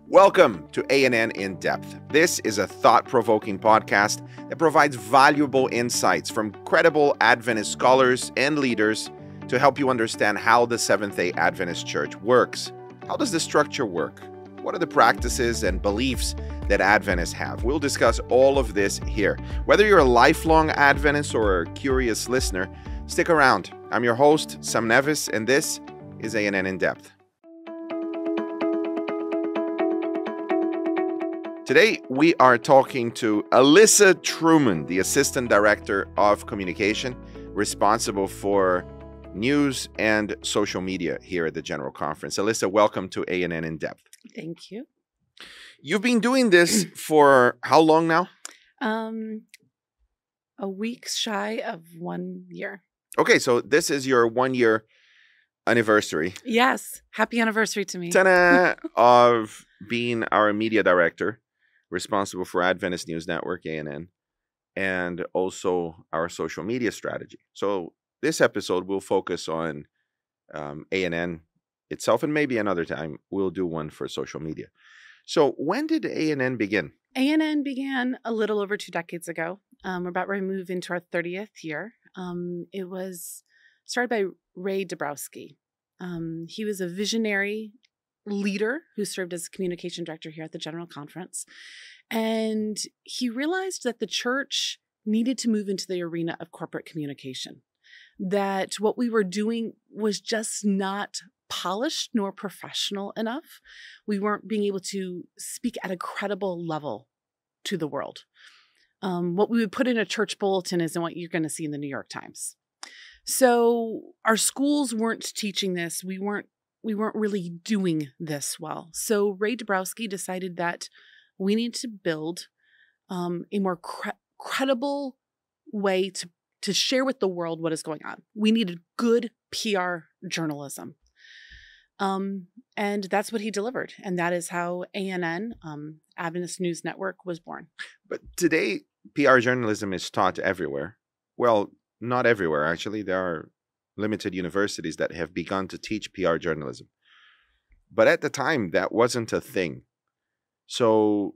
Welcome to A&N In Depth. This is a thought-provoking podcast that provides valuable insights from credible Adventist scholars and leaders to help you understand how the Seventh-day Adventist Church works. How does the structure work? What are the practices and beliefs that Adventists have? We'll discuss all of this here. Whether you're a lifelong Adventist or a curious listener, stick around. I'm your host, Sam Neves, and this is A&N In Depth. Today, we are talking to Alyssa Truman, the Assistant Director of Communication, responsible for news and social media here at the General Conference. Alyssa, welcome to A&N In Depth. Thank you. You've been doing this for how long now? A week shy of 1 year. Okay, so this is your 1-year anniversary. Yes. Happy anniversary to me. Ta-da! Of being our media director, responsible for Adventist News Network, A&N, and also our social media strategy. So this episode will focus on A&N itself, and maybe another time we'll do one for social media. So when did A&N begin? A&N began a little over 2 decades ago. We're about ready to move into our 30th year. It was started by Ray Dabrowski. He was a visionary leader who served as communication director here at the General Conference. And he realized that the church needed to move into the arena of corporate communication, that what we were doing was just not polished nor professional enough. We weren't being able to speak at a credible level to the world. What we would put in a church bulletin isn't what you're going to see in the New York Times. So our schools weren't teaching this. We weren't really doing this well. So Ray Dabrowski decided that we need to build a more credible way to share with the world what is going on. We needed good PR journalism. And that's what he delivered. And that is how A&N, Adventist News Network, was born. But today, PR journalism is taught everywhere. Well, not everywhere, actually. There are limited universities that have begun to teach PR journalism. But at the time, that wasn't a thing. So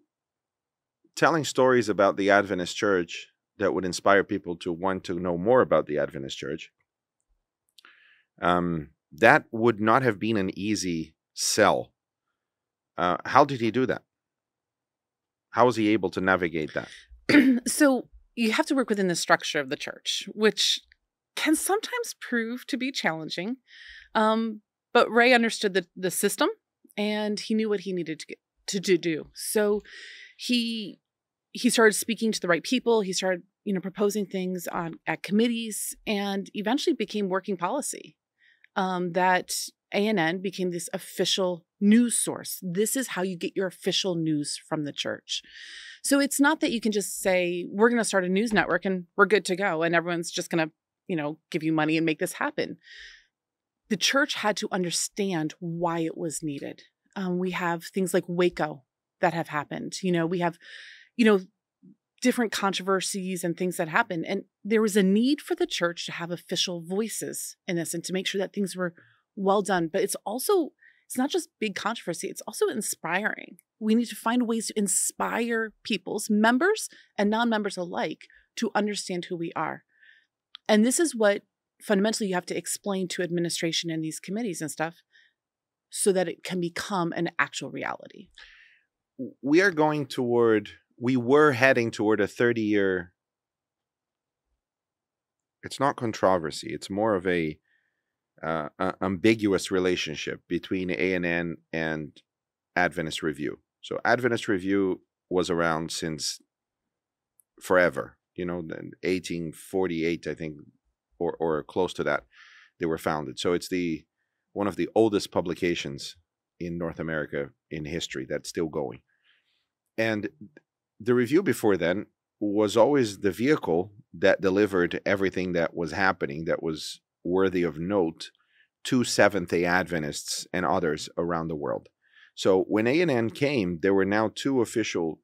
telling stories about the Adventist Church that would inspire people to want to know more about the Adventist Church, that would not have been an easy sell. How did he do that? How was he able to navigate that? So you have to work within the structure of the church, which can sometimes prove to be challenging. But Ray understood the system, and he knew what he needed to do. So he started speaking to the right people. He started, proposing things at committees, and eventually became working policy. That A&N became this official news source. This is how you get your official news from the church. So it's not that you can just say, we're going to start a news network and we're good to go, and everyone's just going to give you money and make this happen. The church had to understand why it was needed. We have things like Waco that have happened. We have, different controversies and things that happen. And there was a need for the church to have official voices in this and to make sure that things were well done. But it's not just big controversy. It's also inspiring. We need to find ways to inspire people's members and non-members alike to understand who we are. And this is what fundamentally you have to explain to administration and these committees and stuff so that it can become an actual reality. We were heading toward a 30-year, it's not controversy, it's more of a ambiguous relationship between A&N and Adventist Review. So Adventist Review was around since forever, 1848, I think, or close to that, they were founded. So it's one of the oldest publications in North America in history that's still going. And the Review before then was always the vehicle that delivered everything that was happening that was worthy of note to Seventh-day Adventists and others around the world. So when A&N came, there were now 2 official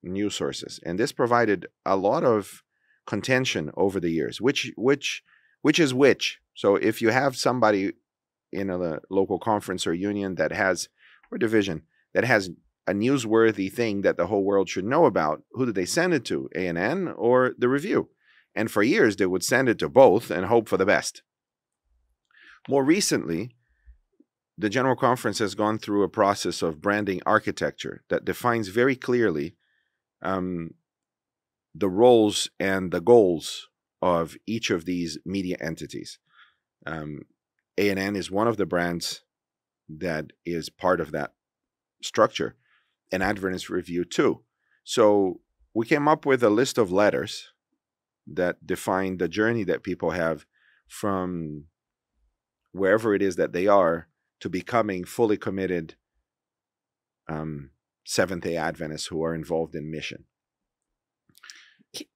news sources, and this provided a lot of contention over the years, which is which. So if you have somebody in a local conference or union that has, or division, that has a newsworthy thing that the whole world should know about, who did they send it to? A&N or the Review? And for years, they would send it to both and hope for the best. More recently, the General Conference has gone through a process of branding architecture that defines very clearly the roles and the goals of each of these media entities. A&N is one of the brands that is part of that structure, and Adventist Review too. So we came up with a list of letters that define the journey that people have from wherever it is that they are to becoming fully committed Seventh-day Adventists who are involved in mission.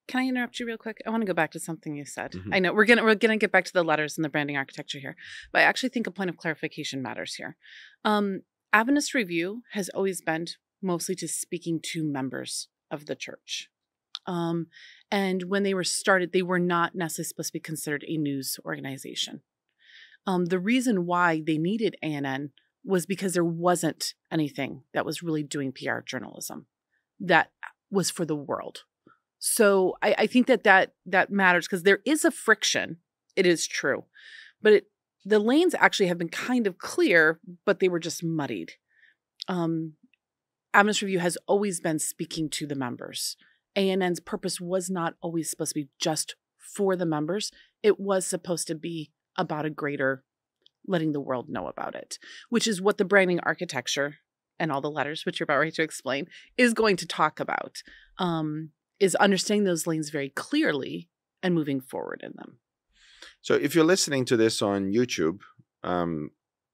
Can I interrupt you real quick? I want to go back to something you said. Mhm. I know we're gonna get back to the letters and the branding architecture here, but I actually think a point of clarification matters here. Adventist Review has always been mostly just speaking to members of the church. And when they were started, they were not necessarily supposed to be considered a news organization. The reason why they needed A&N was because there wasn't anything that was really doing PR journalism that was for the world. So I think that matters because there is a friction. It is true. But the lanes actually have been kind of clear, but they were just muddied. Adventist Review has always been speaking to the members. A&N's purpose was not always supposed to be just for the members. It was supposed to be about a greater letting the world know about it, which is what the branding architecture and all the letters, which you're about ready to explain, is going to talk about, is understanding those lanes very clearly and moving forward in them. So if you're listening to this on YouTube,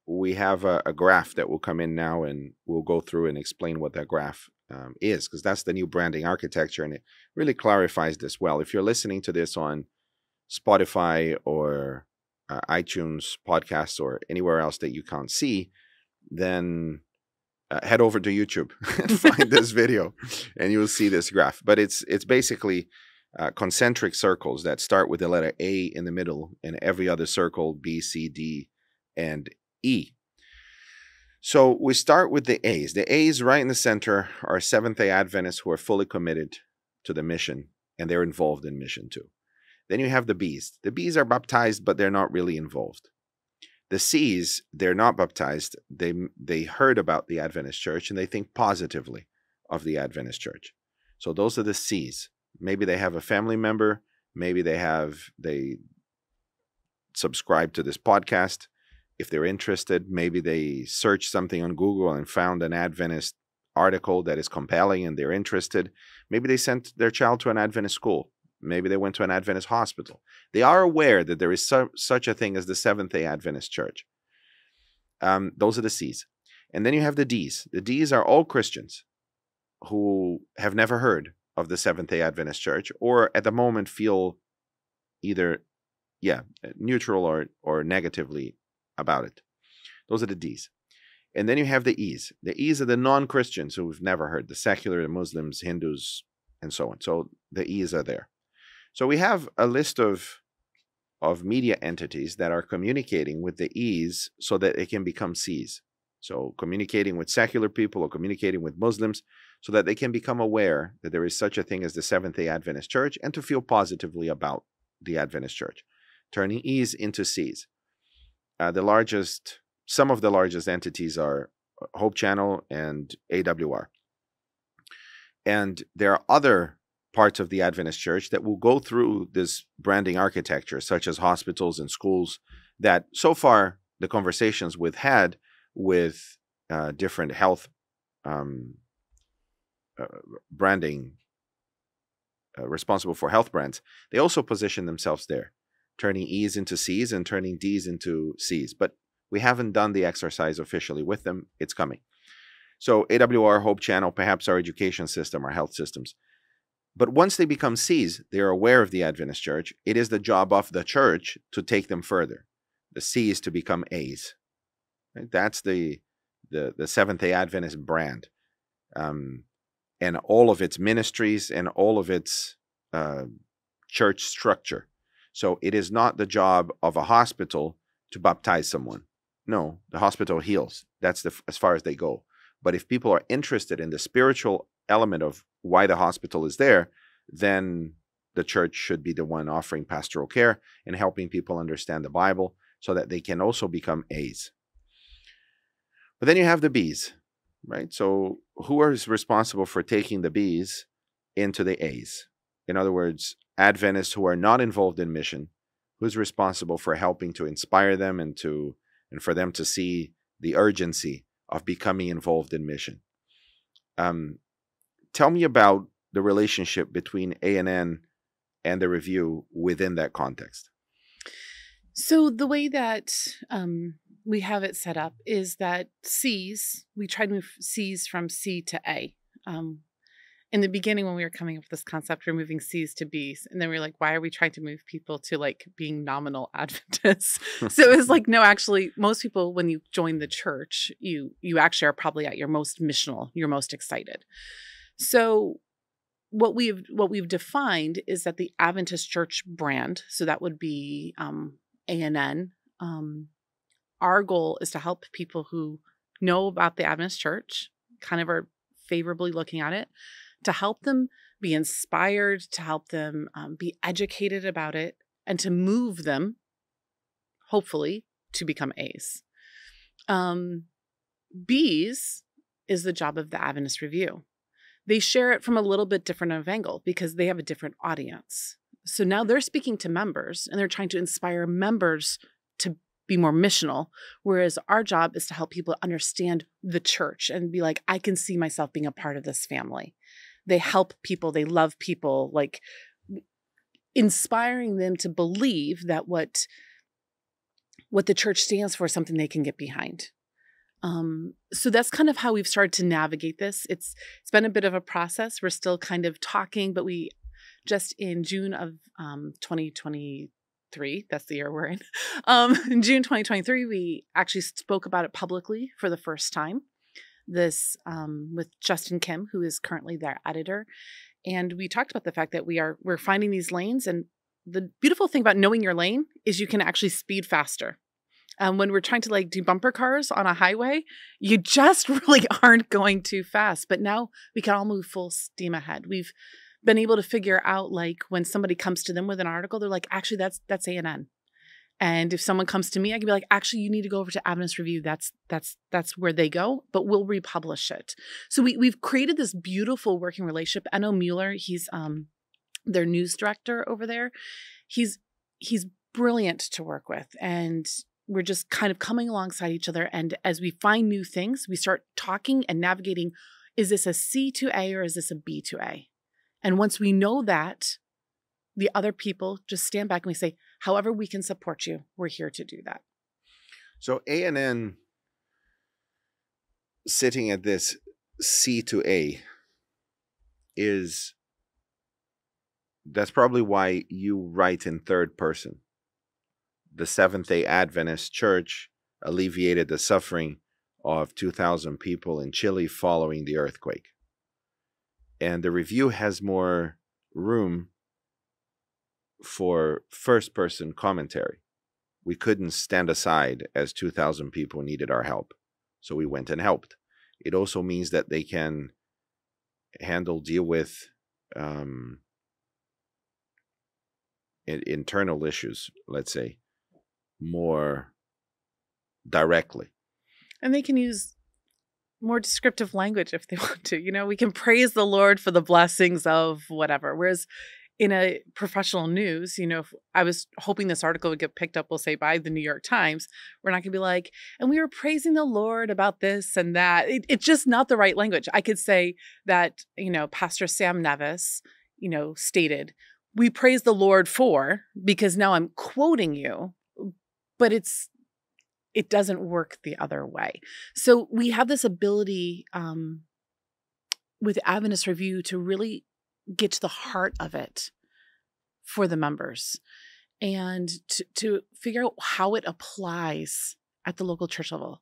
we have a graph that will come in now, and we'll go through and explain what that graph is, because that's the new branding architecture, and it really clarifies this well. If you're listening to this on Spotify or iTunes podcasts or anywhere else that you can't see, then head over to YouTube and find this video, and you'll see this graph. But it's basically concentric circles that start with the letter A in the middle, and every other circle B, C, D, and E. So we start with the A's. The A's right in the center are Seventh-day Adventists who are fully committed to the mission, and they're involved in mission too. Then you have the B's. The B's are baptized, but they're not really involved. The C's, they're not baptized. They heard about the Adventist Church, and they think positively of the Adventist Church. So those are the C's. Maybe they have a family member. Maybe they subscribe to this podcast. If they're interested, maybe they search something on Google and found an Adventist article that is compelling and they're interested. Maybe they sent their child to an Adventist school. Maybe they went to an Adventist hospital. They are aware that there is such a thing as the Seventh-day Adventist Church. Those are the C's. And then you have the D's. The D's are all Christians who have never heard of the Seventh-day Adventist Church, or at the moment feel either neutral or negatively about it. Those are the D's. And then you have the E's. The E's are the non-Christians who've never heard, the secular, the Muslims, Hindus, and so on. So the E's are there. So we have a list of media entities that are communicating with the E's so that it can become C's. So communicating with secular people or communicating with Muslims so that they can become aware that there is such a thing as the Seventh-day Adventist Church and to feel positively about the Adventist Church, turning E's into C's. Some of the largest entities are Hope Channel and AWR. And there are other parts of the Adventist Church that will go through this branding architecture, such as hospitals and schools, that so far the conversations we've had with different health branding responsible for health brands, they also position themselves there, turning E's into C's and turning D's into C's. But we haven't done the exercise officially with them. It's coming. So AWR, Hope Channel, perhaps our education system, our health systems. But once they become C's, they are aware of the Adventist Church. It is the job of the church to take them further. The C's to become A's. Right? That's the Seventh-day Adventist brand. And all of its ministries and all of its church structure. So it is not the job of a hospital to baptize someone. No, the hospital heals. That's as far as they go. But if people are interested in the spiritual element of why the hospital is there, then the church should be the one offering pastoral care and helping people understand the Bible so that they can also become A's. But then you have the B's, right? So who is responsible for taking the B's into the A's? In other words, Adventists who are not involved in mission, who's responsible for helping to inspire them and for them to see the urgency of becoming involved in mission? Tell me about the relationship between A&N and the review within that context. So the way that we have it set up is that C's, we try to move C's from C to A. In the beginning, when we were coming up with this concept, we were moving C's to B's. And then we were like, why are we trying to move people to like being nominal Adventists? So it was like, no, actually, most people, when you join the church, you actually are probably at your most missional, you're most excited. So what we've defined is that the Adventist Church brand, so that would be A&N, our goal is to help people who know about the Adventist Church, kind of are favorably looking at it, to help them be inspired, to help them be educated about it, and to move them, hopefully, to become A's. B's is the job of the Adventist Review. They share it from a little bit different of angle because they have a different audience. So now they're speaking to members and they're trying to inspire members to be more missional, whereas our job is to help people understand the church and be like, I can see myself being a part of this family. They help people. They love people, like inspiring them to believe that what the church stands for is something they can get behind. So that's kind of how we've started to navigate this. It's been a bit of a process. We're still kind of talking, but we just in June of 2023, that's the year we're in June 2023, we actually spoke about it publicly for the first time. This with Justin Kim, who is currently their editor. And we talked about the fact that we're finding these lanes. And the beautiful thing about knowing your lane is you can actually speed faster. When we're trying to like do bumper cars on a highway, you just really aren't going too fast. But now we can all move full steam ahead. We've been able to figure out like when somebody comes to them with an article, they're like, actually, that's A&N. And if someone comes to me, I can be like, actually, you need to go over to Adventist Review. That's where they go, but we'll republish it. So we've created this beautiful working relationship. Enno Mueller, he's their news director over there. He's brilliant to work with, and we're just kind of coming alongside each other. And as we find new things, we start talking and navigating, is this a C to A or is this a B to A? And once we know that, the other people just stand back and we say, however we can support you, we're here to do that. So A&N sitting at this C to A that's probably why you write in third person. The Seventh-day Adventist Church alleviated the suffering of 2,000 people in Chile following the earthquake. And the review has more room for first-person commentary. We couldn't stand aside as 2,000 people needed our help, so we went and helped. It also means that they can deal with internal issues, let's say, more directly. And they can use more descriptive language if they want to. You know, we can praise the Lord for the blessings of whatever. Whereas in a professional news, you know, if I was hoping this article would get picked up, we'll say, by the New York Times, we're not going to be like, and we were praising the Lord about this and that. It's just not the right language. I could say that, you know, Pastor Sam Neves, you know, stated, we praise the Lord for, because now I'm quoting you, but it doesn't work the other way. So we have this ability with Adventist Review to really get to the heart of it for the members and to figure out how it applies at the local church level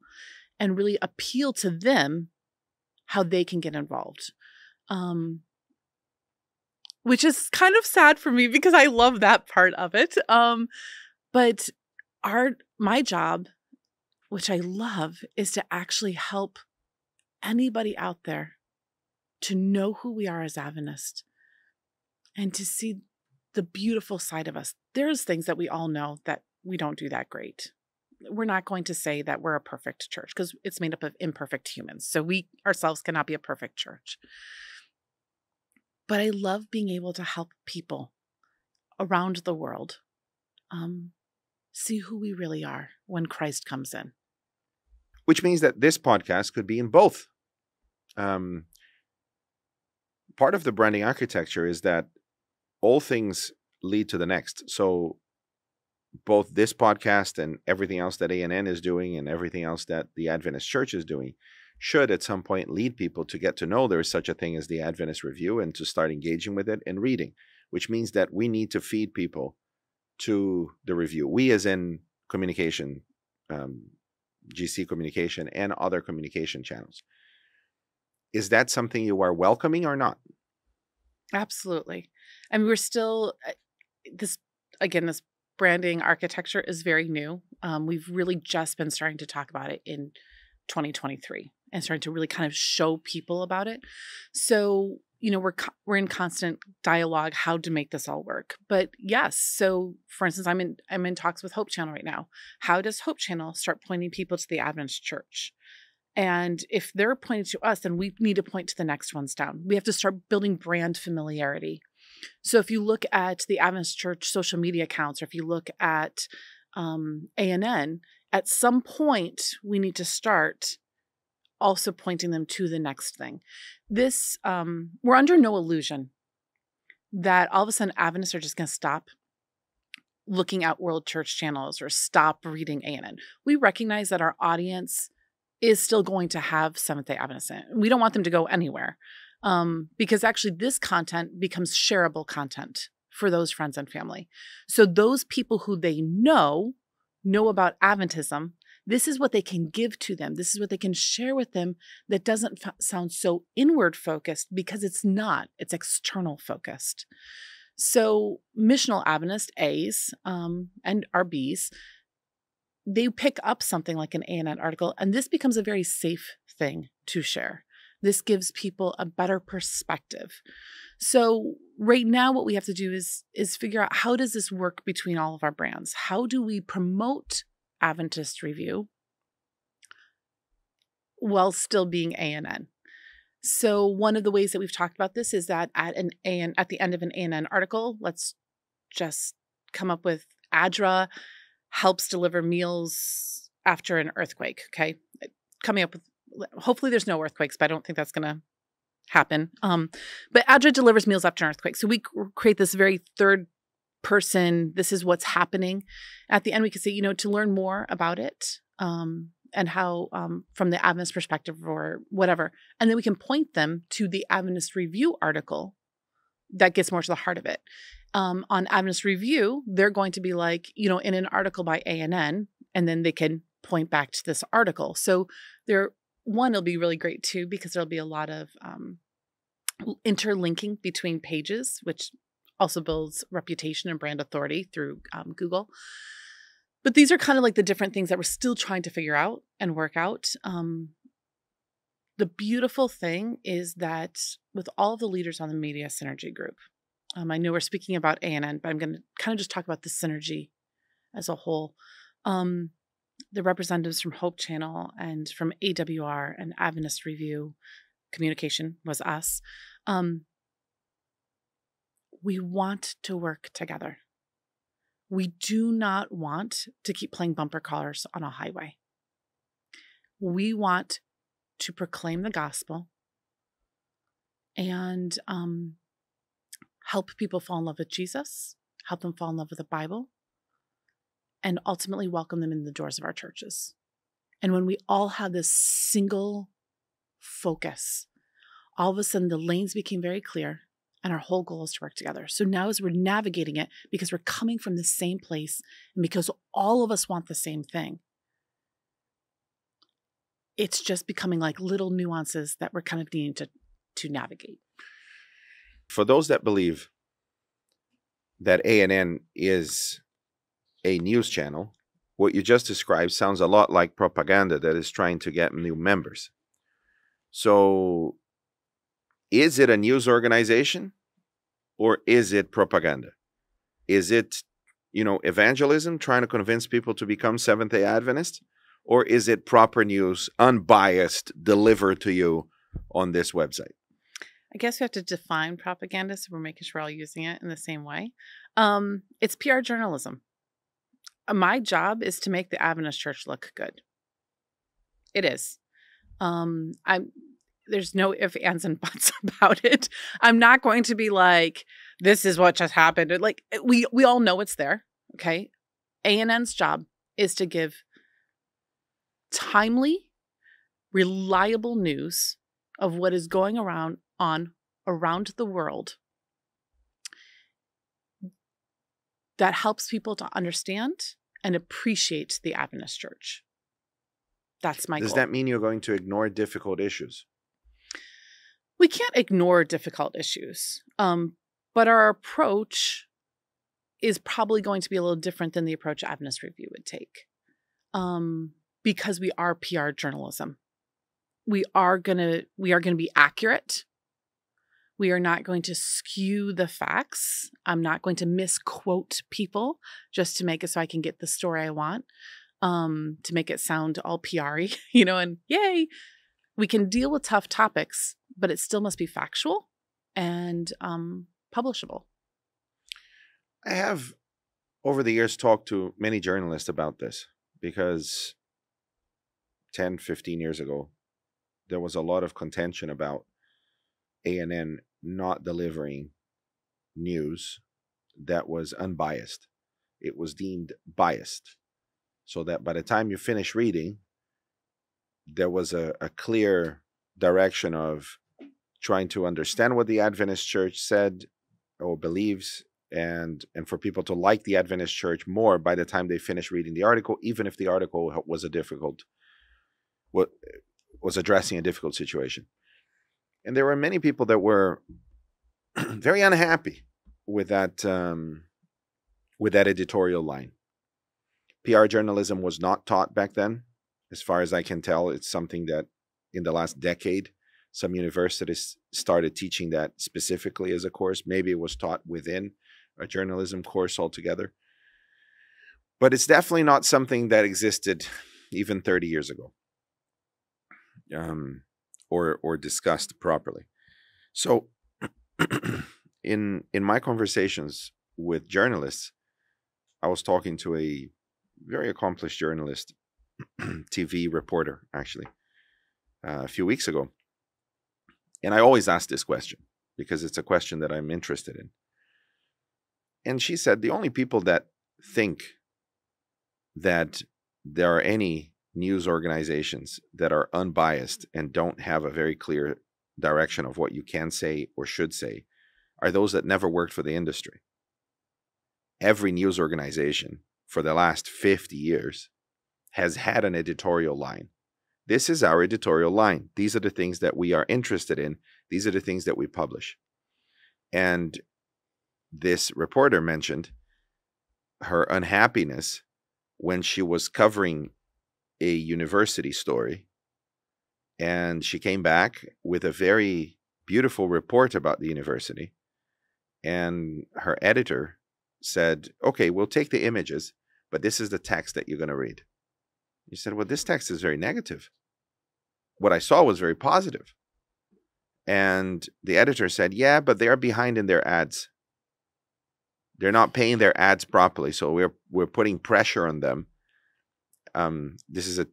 and really appeal to them how they can get involved. Which is kind of sad for me because I love that part of it. But my job, which I love, is to actually help anybody out there to know who we are as Adventists and to see the beautiful side of us. There's things that we all know that we don't do that great. We're not going to say that we're a perfect church because it's made up of imperfect humans. So we ourselves cannot be a perfect church. But I love being able to help people around the world see who we really are when Christ comes in. Which means that this podcast could be in both. Part of the branding architecture is that all things lead to the next. So both this podcast and everything else that ANN is doing and everything else that the Adventist Church is doing should at some point lead people to get to know there is such a thing as the Adventist Review and to start engaging with it and reading, which means that we need to feed people to the review. We as in communication, GC communication and other communication channels. Is that something you are welcoming or not? Absolutely. I mean, we're still, this branding architecture is very new. We've really just been starting to talk about it in 2023 and starting to really kind of show people about it. So, we're in constant dialogue how to make this all work. But yes, so for instance, I'm in talks with Hope Channel right now. How does Hope Channel start pointing people to the Adventist Church? And if they're pointing to us, then we need to point to the next ones down. We have to start building brand familiarity. So if you look at the Adventist Church social media accounts, or if you look at ANN, at some point we need to start also pointing them to the next thing. This, we're under no illusion that all of a sudden Adventists are just going to stop looking at World Church channels or stop reading ANN. We recognize that our audience is still going to have Seventh-day Adventist in it. We don't want them to go anywhere because actually this content becomes shareable content for those friends and family. So those people who they know about Adventism, this is what they can give to them. This is what they can share with them that doesn't sound so inward focused because it's not. It's external focused. So missional Adventist A's and our B's, they pick up something like an ANN article, and this becomes a very safe thing to share. This gives people a better perspective. So right now, what we have to do is figure out how does this work between all of our brands? How do we promote Adventist Review while still being ANN? So one of the ways that we've talked about this is that at the end of an ANN article, let's just come up with ADRA helps deliver meals after an earthquake. Okay. Coming up with, hopefully there's no earthquakes, but I don't think that's going to happen. But ADRA delivers meals after an earthquake. So we create this very third person. This is what's happening. At the end, we could say, to learn more about it and how from the Adventist perspective or whatever. And then we can point them to the Adventist Review article that gets more to the heart of it. On Adventist Review, they're going to be like, in an article by ANN, and then they can point back to this article. So it'll be really great too, because there'll be a lot of interlinking between pages, which also builds reputation and brand authority through Google. But these are kind of like the different things that we're still trying to figure out and work out. The beautiful thing is that with all of the leaders on the Media Synergy group, I know we're speaking about ANN, but I'm going to kind of just talk about the synergy as a whole. The representatives from Hope Channel and from AWR and Adventist Review Communication was us. We want to work together. We do not want to keep playing bumper cars on a highway. We want to proclaim the gospel and help people fall in love with Jesus, help them fall in love with the Bible, and ultimately welcome them in the doors of our churches. And when we all have this single focus, all of a sudden the lanes became very clear and our whole goal is to work together. So now as we're navigating it, because we're coming from the same place and because all of us want the same thing, it's just becoming like little nuances that we're kind of needing to navigate. For those that believe that ANN is a news channel, what you just described sounds a lot like propaganda that is trying to get new members. So is it a news organization or is it propaganda? Is it, evangelism, trying to convince people to become Seventh-day Adventists? Or is it proper news, unbiased, delivered to you on this website? I guess we have to define propaganda so we're making sure we're all using it in the same way. It's PR journalism. My job is to make the Adventist Church look good. It is. There's no ifs, ands, and buts about it. I'm not going to be like, this is what just happened. Like, we all know it's there. Okay. ANN's job is to give timely, reliable news of what is going around the world that helps people to understand and appreciate the Adventist Church. That's my goal. Does that mean you're going to ignore difficult issues? We can't ignore difficult issues, but our approach is probably going to be a little different than the approach Adventist Review would take, because we are PR journalism. We are gonna be accurate. We are not going to skew the facts. I'm not going to misquote people just to make it so I can get the story I want, to make it sound all PR-y, and yay. We can deal with tough topics, but it still must be factual and publishable. I have, over the years, talked to many journalists about this because 10, 15 years ago, there was a lot of contention about ANN not delivering news that was unbiased. It was deemed biased, so that by the time you finish reading, there was a clear direction of trying to understand what the Adventist Church said or believes, and for people to like the Adventist Church more by the time they finish reading the article, even if the article was was addressing a difficult situation. And there were many people that were very unhappy with that editorial line. PR journalism was not taught back then. As far as I can tell, it's something that in the last decade, some universities started teaching that specifically as a course. Maybe it was taught within a journalism course altogether. But it's definitely not something that existed even 30 years ago, or discussed properly. So in my conversations with journalists, I was talking to a very accomplished journalist, TV reporter, actually, a few weeks ago. And I always ask this question because it's a question that I'm interested in. And she said, the only people that think that there are any news organizations that are unbiased and don't have a very clear direction of what you can say or should say are those that never worked for the industry. Every news organization for the last 50 years has had an editorial line. This is our editorial line. These are the things that we are interested in. These are the things that we publish. And this reporter mentioned her unhappiness when she was covering a university story, and she came back with a very beautiful report about the university, and her editor said, okay, we'll take the images, but this is the text that you're going to read. He said, well, this text is very negative. What I saw was very positive. And the editor said, yeah, but they are behind in their ads. They're not paying their ads properly, so we're putting pressure on them. This is a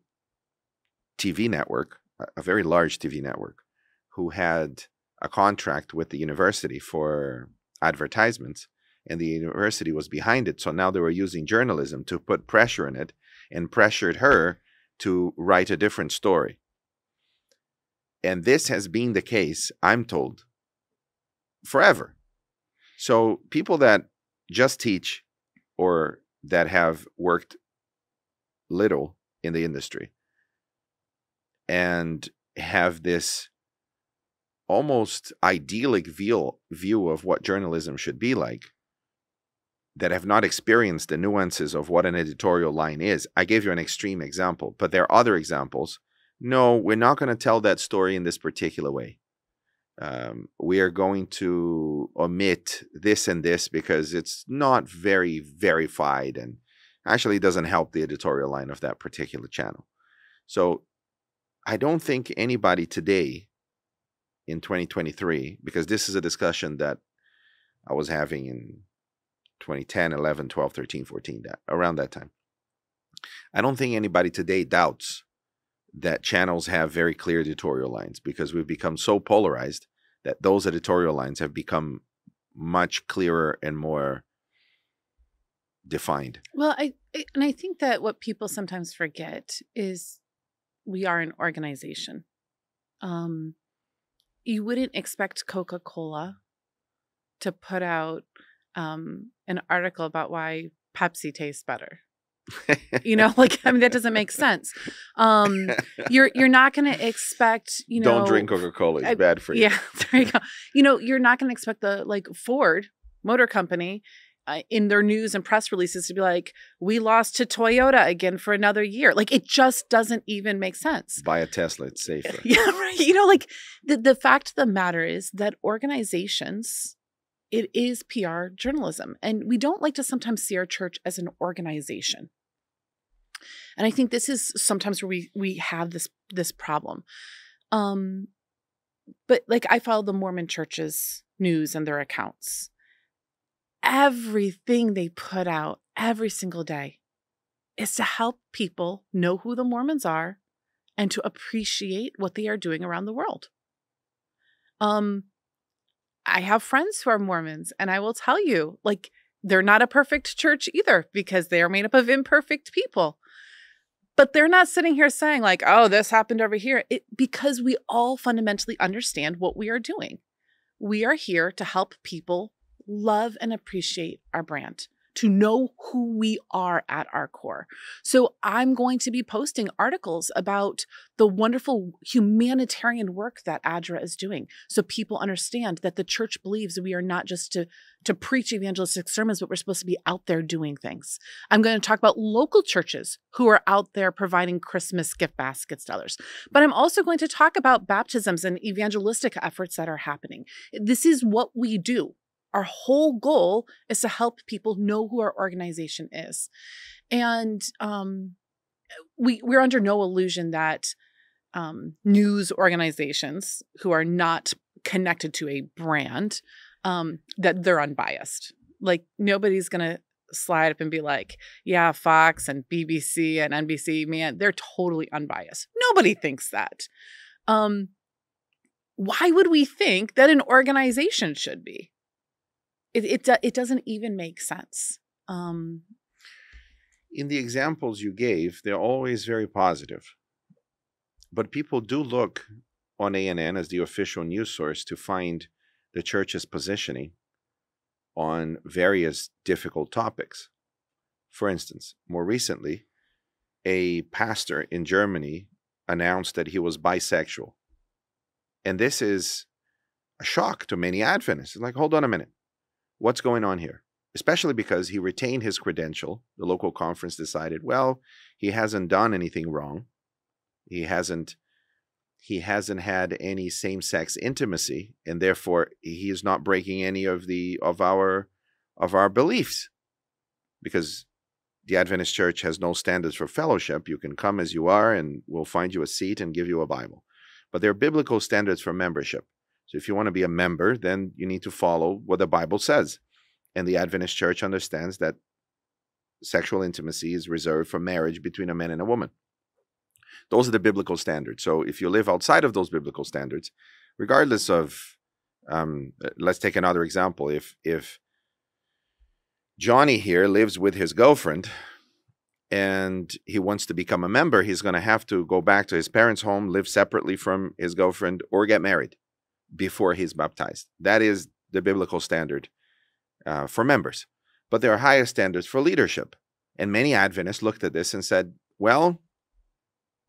TV network, a very large TV network, who had a contract with the university for advertisements, and the university was behind it. So now they were using journalism to put pressure in it and pressured her to write a different story. And this has been the case, I'm told, forever. So people that just teach or that have worked little in the industry and have this almost idyllic view of what journalism should be like, that have not experienced the nuances of what an editorial line is. I gave you an extreme example, but there are other examples no, we're not going to tell that story in this particular way. We are going to omit this and this because it's not very verified and actually doesn't help the editorial line of that particular channel. So I don't think anybody today in 2023, because this is a discussion that I was having in 2010, 11, 12, 13, 14, around that time. I don't think anybody today doubts that channels have very clear editorial lines, because we've become so polarized that those editorial lines have become much clearer and more defined. Well, I think that what people sometimes forget is we are an organization. You wouldn't expect Coca-Cola to put out an article about why Pepsi tastes better. That doesn't make sense. You're not going to expect, don't drink Coca-Cola. It's bad for you. Yeah, there you go. You're not going to expect the Ford Motor Company in their news and press releases to be like, we lost to Toyota again for another year. It just doesn't even make sense. Buy a Tesla. It's safer. Yeah, right. The fact of the matter is that organizations, it is PR journalism. And we don't like to sometimes see our church as an organization. And I think this is sometimes where we have this problem. But I follow the Mormon church's news and their accounts. Everything they put out every single day is to help people know who the Mormons are and to appreciate what they are doing around the world. I have friends who are Mormons, and I will tell you, they're not a perfect church either, because they are made up of imperfect people. But they're not sitting here saying oh, this happened over here, because we all fundamentally understand what we are doing. We are here to help people love and appreciate our brand, to know who we are at our core. So I'm going to be posting articles about the wonderful humanitarian work that ADRA is doing, so people understand that the church believes we are not just to preach evangelistic sermons, but we're supposed to be out there doing things. I'm going to talk about local churches who are out there providing Christmas gift baskets to others. But I'm also going to talk about baptisms and evangelistic efforts that are happening. This is what we do. Our whole goal is to help people know who our organization is. And we're under no illusion that news organizations who are not connected to a brand, that they're unbiased. Nobody's going to slide up and be like, yeah, Fox and BBC and NBC, man, they're totally unbiased. Nobody thinks that. Why would we think that an organization should be? It doesn't even make sense. In the examples you gave, they're always very positive. But people do look on ANN as the official news source to find the church's positioning on various difficult topics. For instance, more recently, a pastor in Germany announced that he was bisexual. And this is a shock to many Adventists. It's hold on a minute. What's going on here? Especially because he retained his credential. The local conference decided, well, he hasn't done anything wrong. He hasn't had any same-sex intimacy, and therefore he is not breaking any of our beliefs. Because the Adventist Church has no standards for fellowship. You can come as you are, and we'll find you a seat and give you a Bible. But there are biblical standards for membership. So if you want to be a member, then you need to follow what the Bible says. And the Adventist Church understands that sexual intimacy is reserved for marriage between a man and a woman. Those are the biblical standards. So if you live outside of those biblical standards, regardless of, let's take another example. If Johnny here lives with his girlfriend and he wants to become a member, he's going to have to go back to his parents' home, live separately from his girlfriend, or get married before he's baptized. That is the biblical standard for members. But there are higher standards for leadership. And many Adventists looked at this and said, well,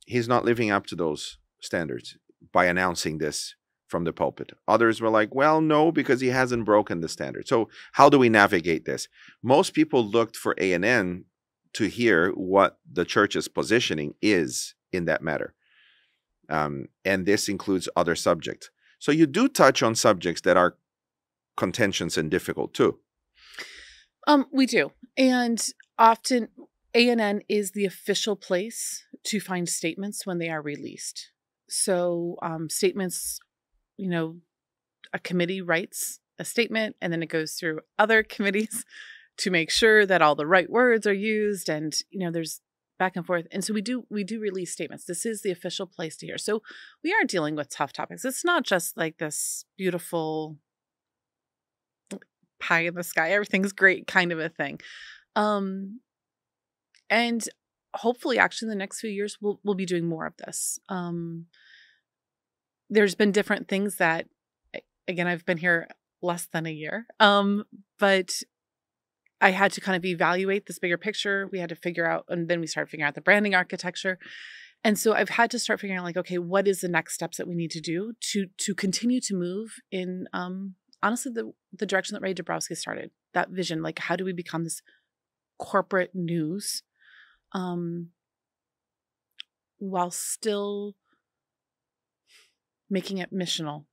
he's not living up to those standards by announcing this from the pulpit. Others were like, well, no, because he hasn't broken the standard. So how do we navigate this? Most people looked for ANN to hear what the church's positioning is in that matter. And this includes other subjects. So you do touch on subjects that are contentious and difficult too. We do. And often ANN is the official place to find statements when they are released. So statements, a committee writes a statement and then it goes through other committees to make sure that all the right words are used, and there's back and forth. And so we do release statements. This is the official place to hear. So we are dealing with tough topics. It's not just like this beautiful pie in the sky, everything's great kind of a thing. And hopefully actually in the next few years we'll be doing more of this. There's been different things that, again, I've been here less than a year. But I had to kind of evaluate this bigger picture. We had to figure out, and then we started figuring out the branding architecture. And so I've had to start figuring out, like, okay, what is the next steps that we need to do to continue to move in, honestly, the direction that Ray Dabrowski started, that vision. Like, how do we become this corporate news while still making it missional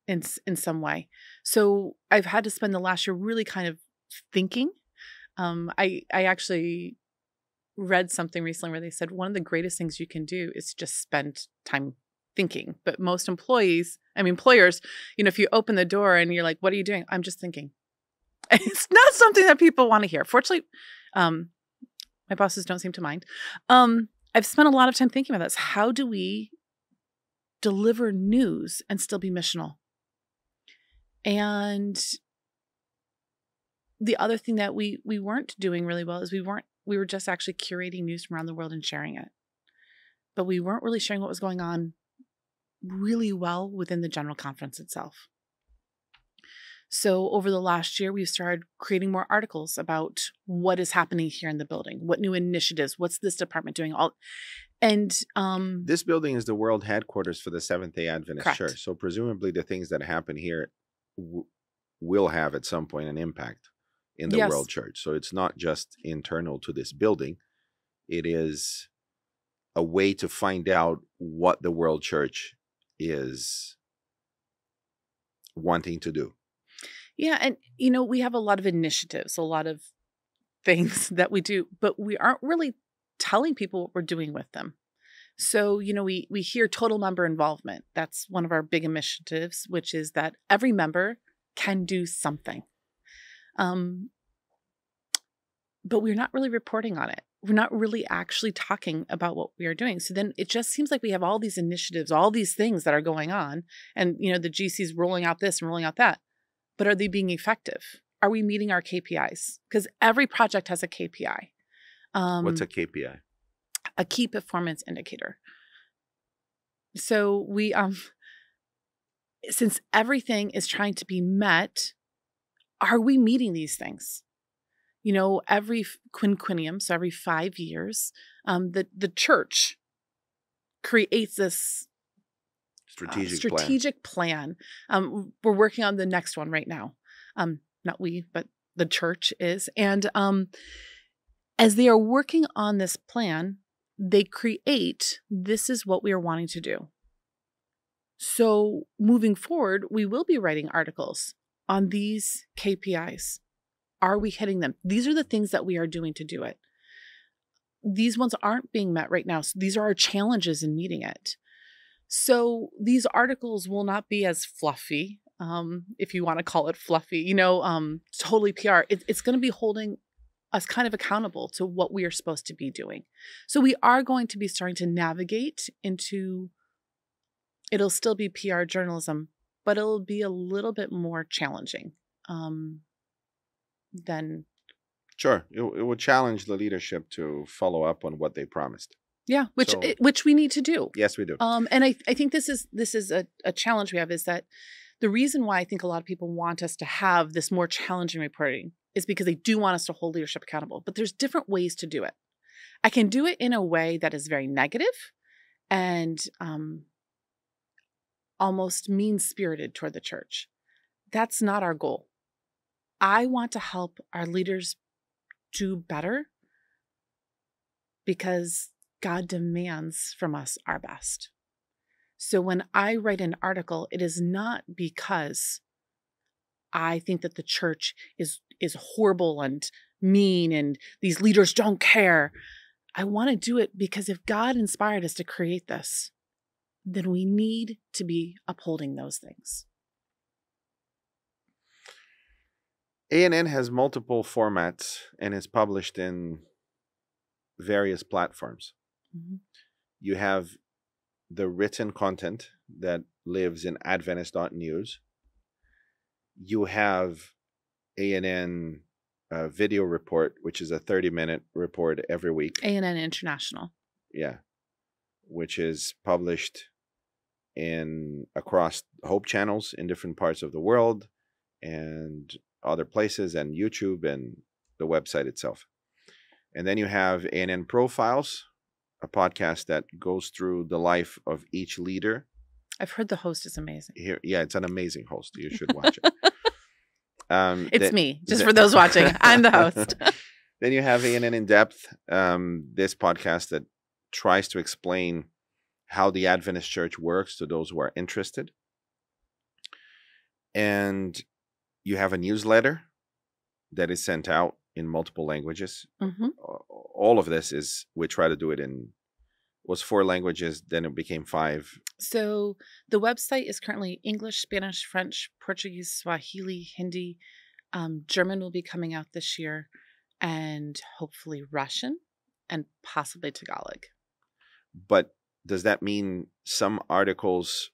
in some way? So I've had to spend the last year really kind of thinking. I actually read something recently where they said one of the greatest things you can do is just spend time thinking. But most employers, if you open the door and you're like, what are you doing? I'm just thinking. It's not something that people want to hear. Fortunately, my bosses don't seem to mind. I've spent a lot of time thinking about this. How do we deliver news and still be missional? And the other thing that we weren't doing really well is we were just actually curating news from around the world and sharing it. But we weren't really sharing what was going on really well within the general conference itself. So over the last year, we've started creating more articles about what is happening here in the building, what new initiatives, what's this department doing, this building is the world headquarters for the Seventh-day Adventist Correct. Church. So presumably the things that happen here will have at some point an impact in the Yes. world church. So it's not just internal to this building. It is a way to find out what the world church is wanting to do. Yeah. And, we have a lot of initiatives, a lot of things that we do, but we aren't really telling people what we're doing with them. So, we hear total member involvement. That's one of our big initiatives, which is that every member can do something. But we're not really reporting on it. We're not really actually talking about what we are doing. So then it just seems like we have all these initiatives, all these things that are going on. And, the GC's rolling out this and rolling out that. But are they being effective? Are we meeting our KPIs? Because every project has a KPI. What's a KPI? A key performance indicator. So we, since everything is trying to be met, are we meeting these things? Every quinquennium, so every 5 years, the church creates this strategic plan. We're working on the next one right now. Not we, but the church is. And as they are working on this plan, they create, this is what we are wanting to do. So moving forward, we will be writing articles on these KPIs. Are we hitting them? These are the things that we are doing to do it. These ones aren't being met right now. So these are our challenges in meeting it. So these articles will not be as fluffy, if you want to call it fluffy, totally PR. It's going to be holding us kind of accountable to what we are supposed to be doing. So we are going to be starting to navigate into, it'll still be PR journalism, but it'll be a little bit more challenging than. Sure. It will challenge the leadership to follow up on what they promised. Yeah, which we need to do. Yes, we do. And I think this is a challenge we have, is that the reason why I think a lot of people want us to have this more challenging reporting is because they do want us to hold leadership accountable. But there's different ways to do it. I can do it in a way that is very negative and almost mean-spirited toward the church. That's not our goal. I want to help our leaders do better because God demands from us our best. So when I write an article, it is not because I think that the church is horrible and mean and these leaders don't care. I want to do it because if God inspired us to create this, then we need to be upholding those things. ANN has multiple formats and is published in various platforms. Mm-hmm. You have the written content that lives in Adventist.news. You have ANN video report, which is a 30-minute report every week. ANN International. Yeah. Which is published across Hope channels in different parts of the world and other places, and YouTube and the website itself. And then you have ANN Profiles, a podcast that goes through the life of each leader. I've heard the host is amazing. Yeah, it's an amazing host. You should watch it. It's me, just for those watching. I'm the host. Then you have ANN In Depth, this podcast that tries to explain how the Adventist Church works to those who are interested. And you have a newsletter that is sent out in multiple languages. Mm-hmm. All of this we try to do it was 4 languages, then it became 5. So the website is currently English, Spanish, French, Portuguese, Swahili, Hindi. German will be coming out this year, and hopefully Russian and possibly Tagalog. But does that mean some articles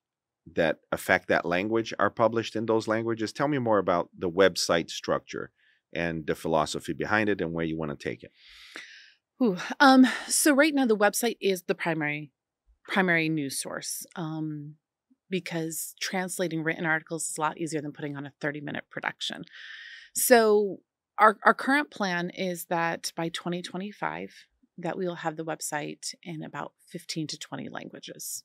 that affect that language are published in those languages? Tell me more about the website structure and the philosophy behind it and where you want to take it. So right now the website is the primary news source, because translating written articles is a lot easier than putting on a 30-minute production. So our current plan is that by 2025 that we will have the website in about 15 to 20 languages.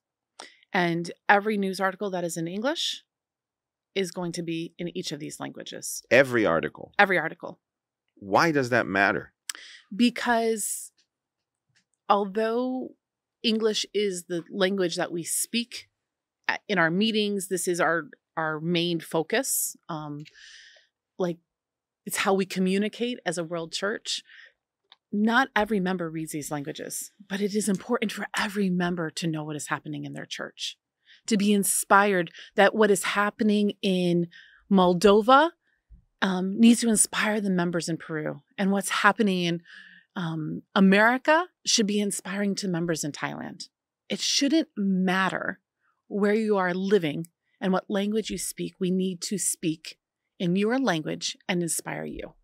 And every news article that is in English is going to be in each of these languages. Every article? Every article. Why does that matter? Because although English is the language that we speak in our meetings, this is our main focus. It's how we communicate as a world church. Not every member reads these languages, but it is important for every member to know what is happening in their church, to be inspired that what is happening in Moldova needs to inspire the members in Peru, and what's happening in America should be inspiring to members in Thailand. It shouldn't matter where you are living and what language you speak. We need to speak in your language and inspire you.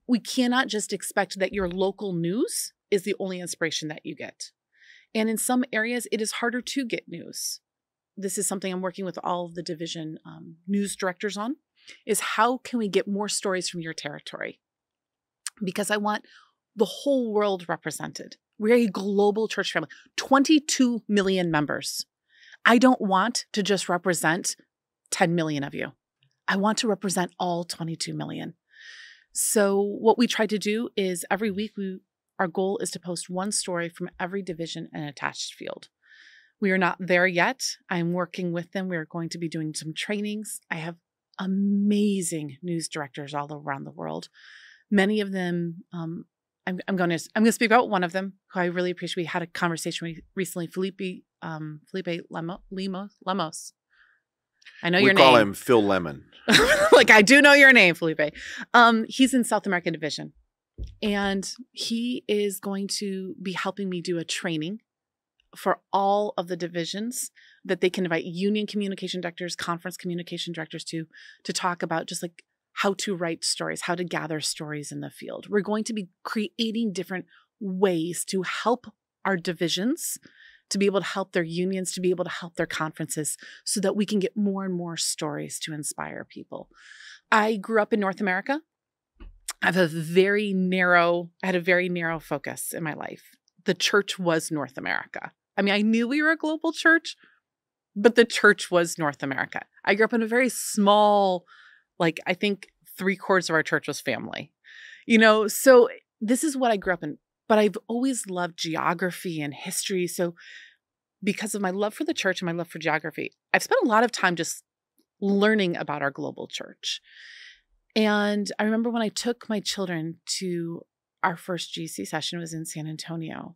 We cannot just expect that your local news is the only inspiration that you get. And in some areas, it is harder to get news. This is something I'm working with all of the division news directors on, is how can we get more stories from your territory? Because I want the whole world represented. We're a global church family, 22 million members. I don't want to just represent 10 million of you. I want to represent all 22 million. So what we try to do is every week, our goal is to post one story from every division and attached field. We are not there yet. I'm working with them. We're going to be doing some trainings. I have amazing news directors all around the world. Many of them, I'm going to speak about one of them who I really appreciate. We had a conversation recently, Felipe Lemos. I know your name. We call him Phil Lemon. Like, I do know your name, Felipe. He's in South American Division. And he is going to be helping me do a training for all of the divisions that they can invite union communication directors, conference communication directors to talk about just like how to write stories, how to gather stories in the field. We're going to be creating different ways to help our divisions, to be able to help their unions, to be able to help their conferences so that we can get more and more stories to inspire people. I grew up in North America. I had a very narrow focus in my life. The church was North America. I mean, I knew we were a global church, but the church was North America. I grew up in a very small, I think 3/4 of our church was family. So this is what I grew up in. But I've always loved geography and history. So because of my love for the church and my love for geography, I've spent a lot of time just learning about our global church. And I remember when I took my children to our first GC session, was in San Antonio.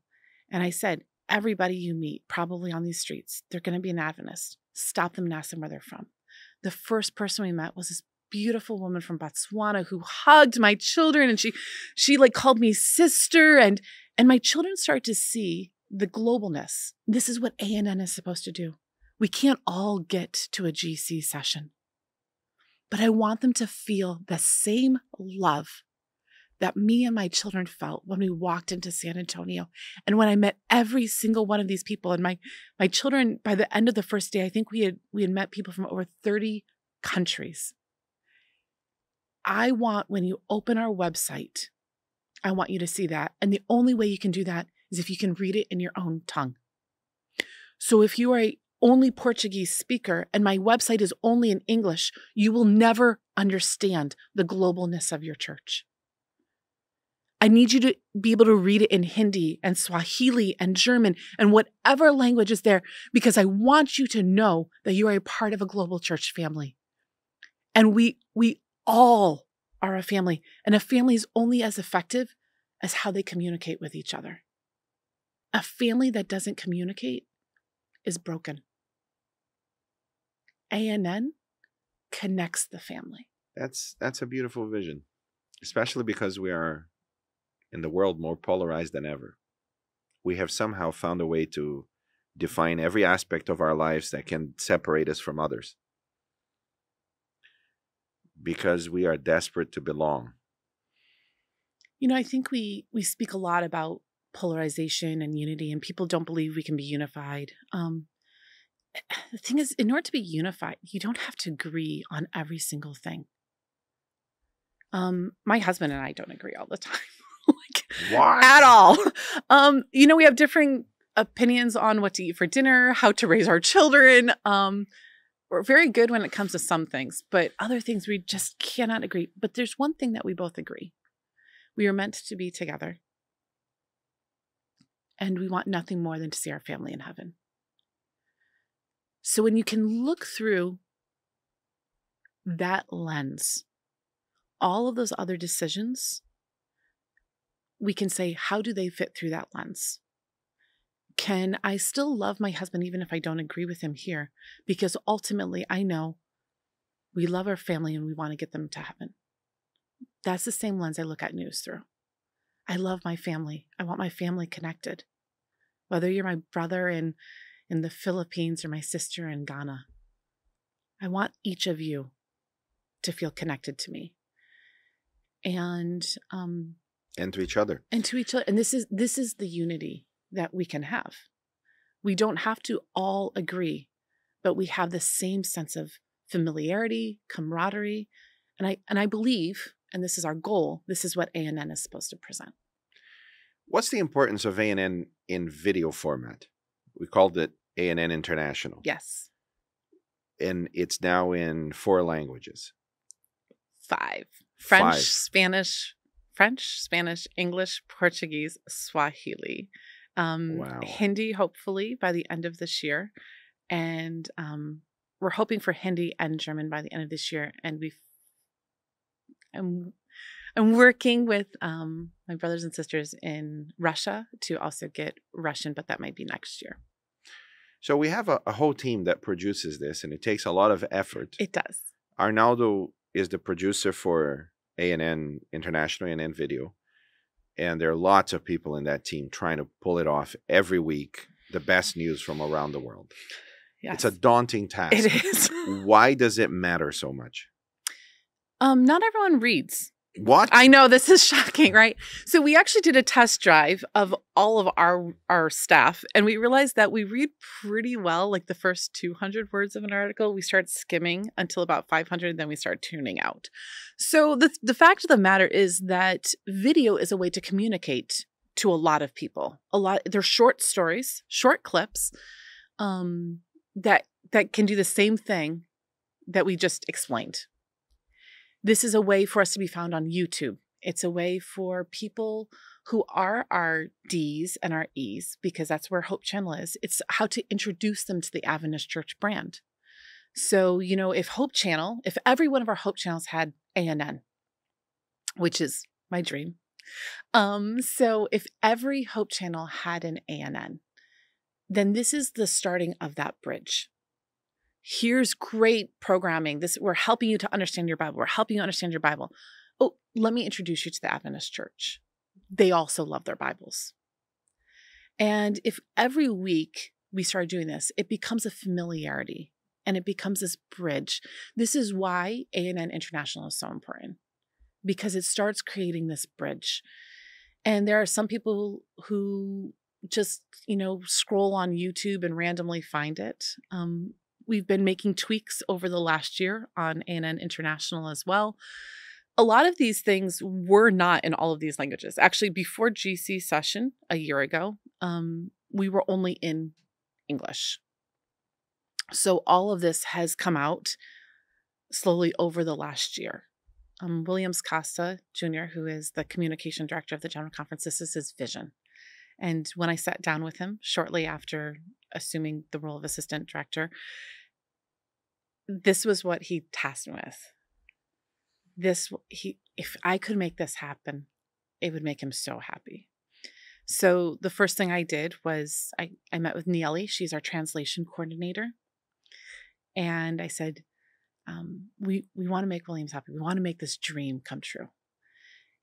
And I said, everybody you meet, probably on these streets, they're going to be an Adventist. Stop them and ask them where they're from. The first person we met was this beautiful woman from Botswana who hugged my children, and she like called me sister, and my children started to see the globalness. This is what ANN is supposed to do. We can't all get to a GC session, but I want them to feel the same love that me and my children felt when we walked into San Antonio and when I met every single one of these people. And my children, by the end of the first day, I think we had met people from over 30 countries. I want, when you open our website, I want you to see that. And the only way you can do that is if you can read it in your own tongue. So if you are a only Portuguese speaker and my website is only in English, you will never understand the globalness of your church. I need you to be able to read it in Hindi and Swahili and German and whatever language is there, because I want you to know that you are a part of a global church family. And we all are a family, and a family is only as effective as how they communicate with each other. A family that doesn't communicate is broken. ANN connects the family. That's a beautiful vision, especially because we are in the world more polarized than ever. We have somehow found a way to define every aspect of our lives that can separate us from others, because we are desperate to belong. You know, I think we speak a lot about polarization and unity, and people don't believe we can be unified. The thing is, in order to be unified, you don't have to agree on every single thing. My husband and I don't agree all the time. What? At all. You know, we have differing opinions on what to eat for dinner, how to raise our children. We're very good when it comes to some things, but other things we just cannot agree. But there's one thing that we both agree. We are meant to be together. And we want nothing more than to see our family in heaven. So when you can look through that lens, all of those other decisions, we can say, how do they fit through that lens? Can I still love my husband even if I don't agree with him here? Because ultimately, I know we love our family and we want to get them to heaven. That's the same lens I look at news through. I love my family. I want my family connected. Whether you're my brother in the Philippines or my sister in Ghana, I want each of you to feel connected to me. And to each other. And to each other. And this is the unity that we can have. We don't have to all agree, but we have the same sense of familiarity, camaraderie. And I believe, and this is our goal, this is what ANN is supposed to present. What's the importance of ANN in video format? We called it ANN International. Yes. And it's now in 4 languages. 5. 5. French, Spanish, English, Portuguese, Swahili. Wow. Hindi, hopefully, by the end of this year. And we're hoping for Hindi and German by the end of this year. And I'm working with my brothers and sisters in Russia to also get Russian, but that might be next year. So we have a whole team that produces this, and it takes a lot of effort. It does. Arnaldo is the producer for ANN International, ANN Video. And there are lots of people in that team trying to pull it off every week, the best news from around the world. Yes. It's a daunting task. It is. Why does it matter so much? Not everyone reads. What? I know, this is shocking, right? So we actually did a test drive of all of our staff, and we realized that we read pretty well, like the first 200 words of an article. We start skimming until about 500, then we start tuning out. So the fact of the matter is that video is a way to communicate to a lot of people. They're short stories, short clips that can do the same thing that we just explained. This is a way for us to be found on YouTube, It's a way for people who are our Ds and our Es, because that's where Hope Channel is. It's how to introduce them to the Adventist Church brand. So, if every one of our Hope Channels had ANN, which is my dream. So if every Hope Channel had an ANN, then this is the starting of that bridge. Here's great programming. We're helping you to understand your Bible. We're helping you understand your Bible. Oh, let me introduce you to the Adventist Church. They also love their Bibles. And if every week we start doing this, it becomes a familiarity and it becomes this bridge. This is why ANN International is so important, because it starts creating this bridge. And there are some people who just, scroll on YouTube and randomly find it. We've been making tweaks over the last year on ANN International as well. A lot of these things were not in all of these languages. Actually, before GC session a year ago, we were only in English. So all of this has come out slowly over the last year. Williams Costa Jr., who is the communication director of the General Conference, this is his vision. And when I sat down with him shortly after assuming the role of assistant director, this was what he tasked me with. If I could make this happen, it would make him so happy. So the first thing I did was I met with Nieli. She's our translation coordinator. And I said, we want to make Williams happy. We want to make this dream come true.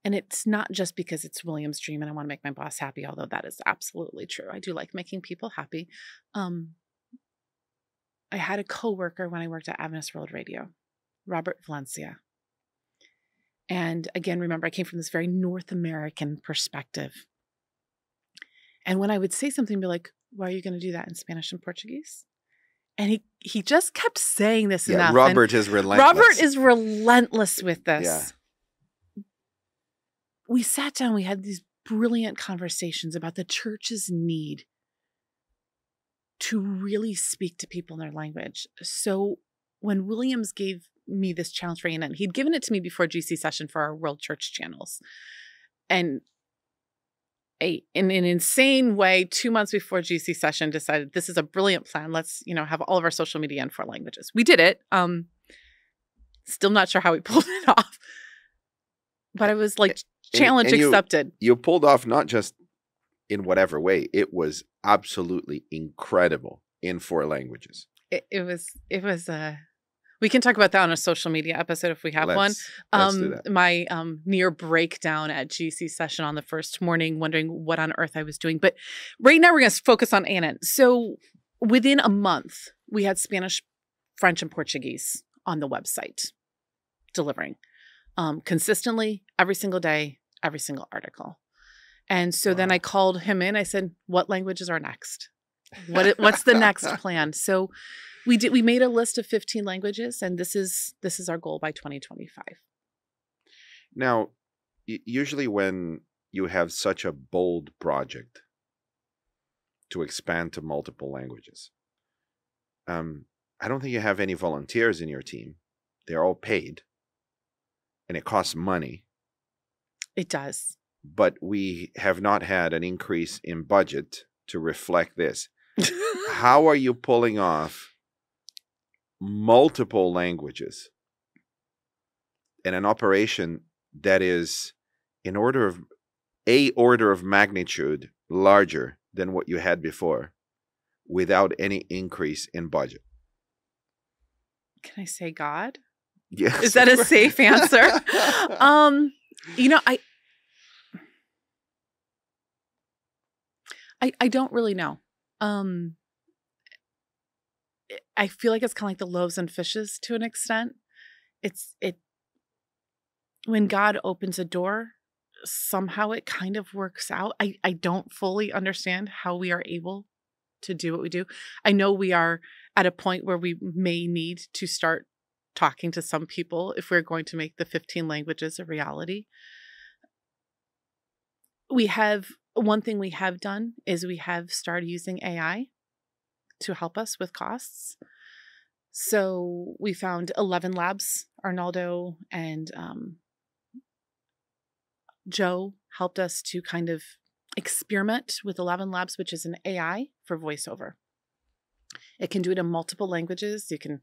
And it's not just because it's William's dream and I want to make my boss happy, although that is absolutely true. I do like making people happy. I had a coworker when I worked at Adventist World Radio, Robert Valencia. And again, remember, I came from this very North American perspective. And when I would say something, be like, why are you going to do that in Spanish and Portuguese? And he just kept saying this enough. Robert is relentless. Robert is relentless with this. Yeah. We sat down, we had these brilliant conversations about the church's need to really speak to people in their language. So when Williams gave me this challenge for ANN, he'd given it to me before GC session for our World Church channels. And in an insane way, 2 months before GC session, decided this is a brilliant plan. Let's, have all of our social media in 4 languages. We did it. Still not sure how we pulled it off. But I was like, challenge accepted. You pulled off not just in whatever way, it was absolutely incredible in 4 languages. It was we can talk about that on a social media episode if we have one. Let's do that. My near breakdown at GC session on the first morning, wondering what on earth I was doing. But right now we're going to focus on ANN. So within a month, we had Spanish, French, and Portuguese on the website delivering consistently every single day, every single article. And so then I called him in. I said, what languages are next? What's the next plan? So we made a list of 15 languages, and this is our goal by 2025. Now, usually when you have such a bold project to expand to multiple languages, I don't think you have any volunteers in your team. They're all paid, and it costs money. It does. But we have not had an increase in budget to reflect this. How are you pulling off multiple languages in an operation that is an order of magnitude larger than what you had before without any increase in budget? Can I say God? Yes. Is that a safe answer? I don't really know. I feel like it's kind of like the loaves and fishes to an extent. When God opens a door, somehow it kind of works out. I don't fully understand how we are able to do what we do. I know we are at a point where we may need to start talking to some people if we're going to make the 15 languages a reality. One thing we have done is we have started using AI to help us with costs. So we found 11 labs, Arnaldo and Joe helped us to kind of experiment with 11 Labs, which is an AI for voiceover. It can do it in multiple languages. You can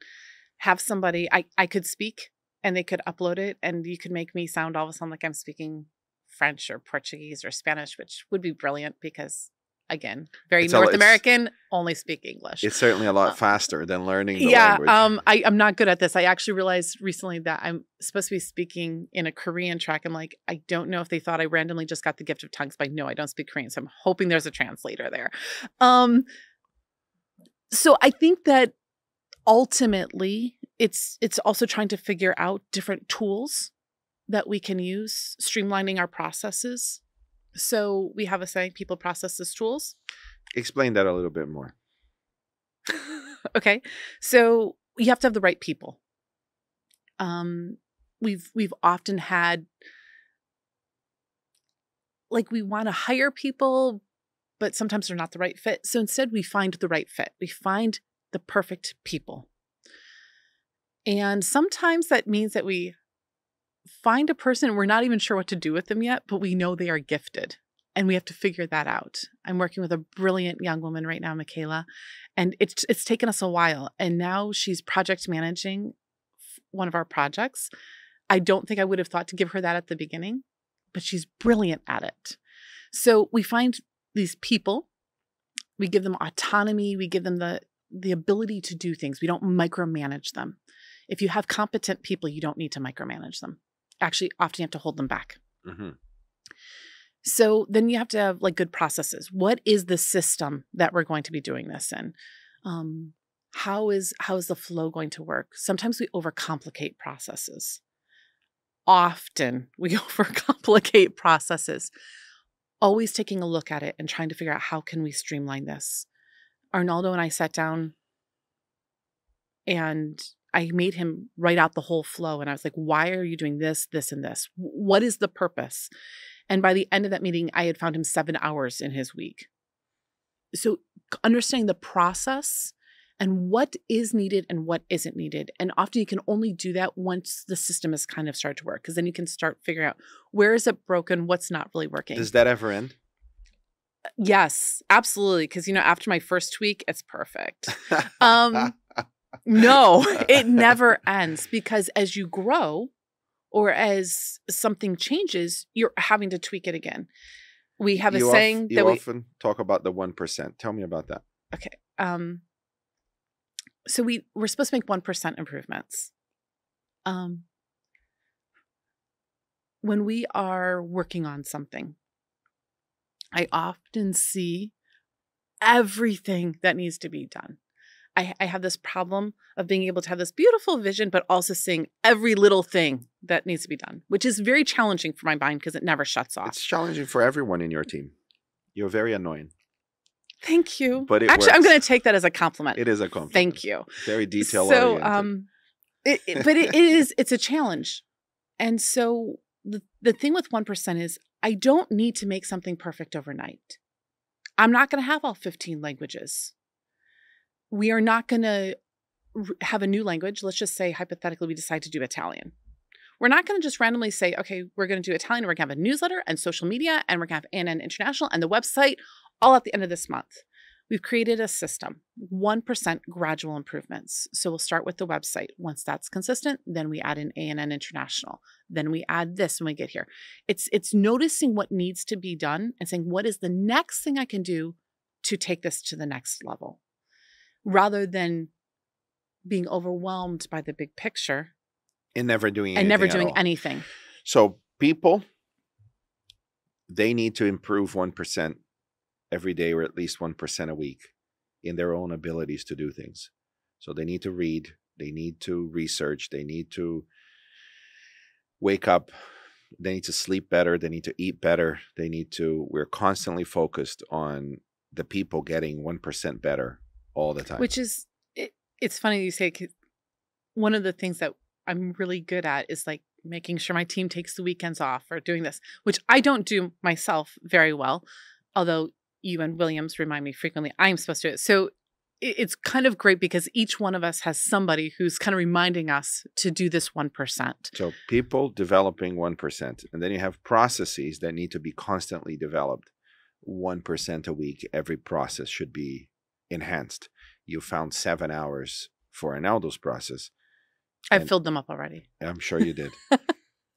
have somebody, I could speak and they could upload it, and you could make me sound all of a sudden like I'm speaking French or Portuguese or Spanish, which would be brilliant because, again, very North American, only speak English. It's certainly a lot faster than learning the language. I'm not good at this. I actually realized recently that I'm supposed to be speaking in a Korean track. I'm like, I don't know if they thought I randomly just got the gift of tongues, but no, I don't speak Korean. So I'm hoping there's a translator there. So I think that ultimately it's also trying to figure out different tools that we can use, streamlining our processes. So we have a saying, people, processes, tools. Explain that a little bit more. Okay. So you have to have the right people. We've often had, like, we want to hire people, but sometimes they're not the right fit. So instead we find the right fit. We find the perfect people. And sometimes that means that we find a person and we're not even sure what to do with them yet, but we know they are gifted and we have to figure that out. I'm working with a brilliant young woman right now, Michaela, and it's taken us a while. And now she's project managing one of our projects. I don't think I would have thought to give her that at the beginning, but she's brilliant at it. So we find these people, we give them autonomy, we give them the ability to do things. We don't micromanage them. If you have competent people, you don't need to micromanage them. Actually, often you have to hold them back. Mm-hmm. So then you have to have like good processes. What is the system that we're going to be doing this in? How is the flow going to work? Sometimes we overcomplicate processes. Often we overcomplicate processes. Always taking a look at it and trying to figure out how can we streamline this. Arnaldo and I sat down and I made him write out the whole flow. And I was like, why are you doing this, this, and this? What is the purpose? And by the end of that meeting, I had found him 7 hours in his week. So understanding the process and what is needed and what isn't needed. And often you can only do that once the system has kind of started to work, because then you can start figuring out where is it broken, what's not really working. Does that ever end? Yes, absolutely. Because, after my first week, it's perfect. No, it never ends, because as you grow or as something changes, you're having to tweak it again. We have a saying that we often talk about the 1%. Tell me about that. Okay. So we're supposed to make 1% improvements. When we are working on something, I often see everything that needs to be done. I have this problem of being able to have this beautiful vision, but also seeing every little thing that needs to be done, which is very challenging for my mind because it never shuts off. It's challenging for everyone in your team. You're very annoying. Thank you. But actually, I'm going to take that as a compliment. It is a compliment. Thank you. Very detail oriented. So, but it's a challenge. And so the thing with 1% is I don't need to make something perfect overnight. I'm not going to have all 15 languages. We are not going to have a new language. Let's just say, hypothetically, we decide to do Italian. We're not going to just randomly say, okay, we're going to do Italian. We're going to have a newsletter and social media, and we're going to have ANN International and the website all at the end of this month. We've created a system, 1% gradual improvements. So we'll start with the website. Once that's consistent, then we add in ANN International. Then we add this when we get here. It's noticing what needs to be done and saying, what is the next thing I can do to take this to the next level? Rather than being overwhelmed by the big picture. And never doing anything. So people, they need to improve 1% every day, or at least 1% a week in their own abilities to do things. So they need to read, they need to research, they need to wake up, they need to sleep better, they need to eat better, we're constantly focused on the people getting 1% better all the time. Which is, it's funny you say, 'cause one of the things that I'm really good at is like making sure my team takes the weekends off or doing this, which I don't do myself very well. Although you and Williams remind me frequently I'm supposed to do it. So it's kind of great because each one of us has somebody who's kind of reminding us to do this 1%. So people developing 1%, and then you have processes that need to be constantly developed. 1% a week, every process should be enhanced. You found 7 hours for Arnaldo's process. I've filled them up already. I'm sure you did.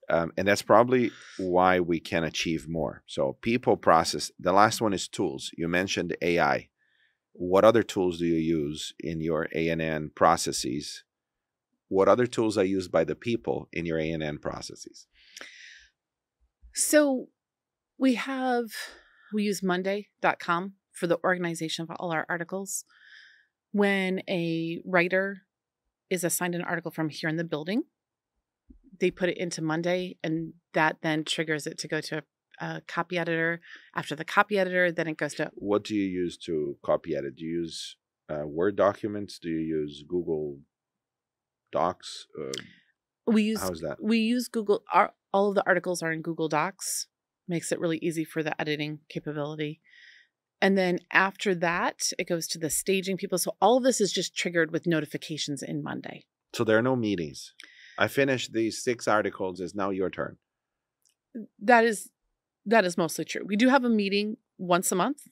And that's probably why we can achieve more. So people, process. The last one is tools. You mentioned AI. What other tools do you use in your ANN processes? What other tools are used by the people in your ANN processes? So we use monday.com for the organization of all our articles. When a writer is assigned an article from here in the building, they put it into Monday, and that then triggers it to go to a copy editor. After the copy editor, then it goes to... What do you use to copy edit? Do you use Word documents? Do you use Google Docs? How's that? We use Google. All of the articles are in Google Docs. Makes it really easy for the editing capability. And then after that, it goes to the staging people. So all of this is just triggered with notifications in Monday. So there are no meetings. I finished these 6 articles. It's now your turn. That is mostly true. We do have a meeting once a month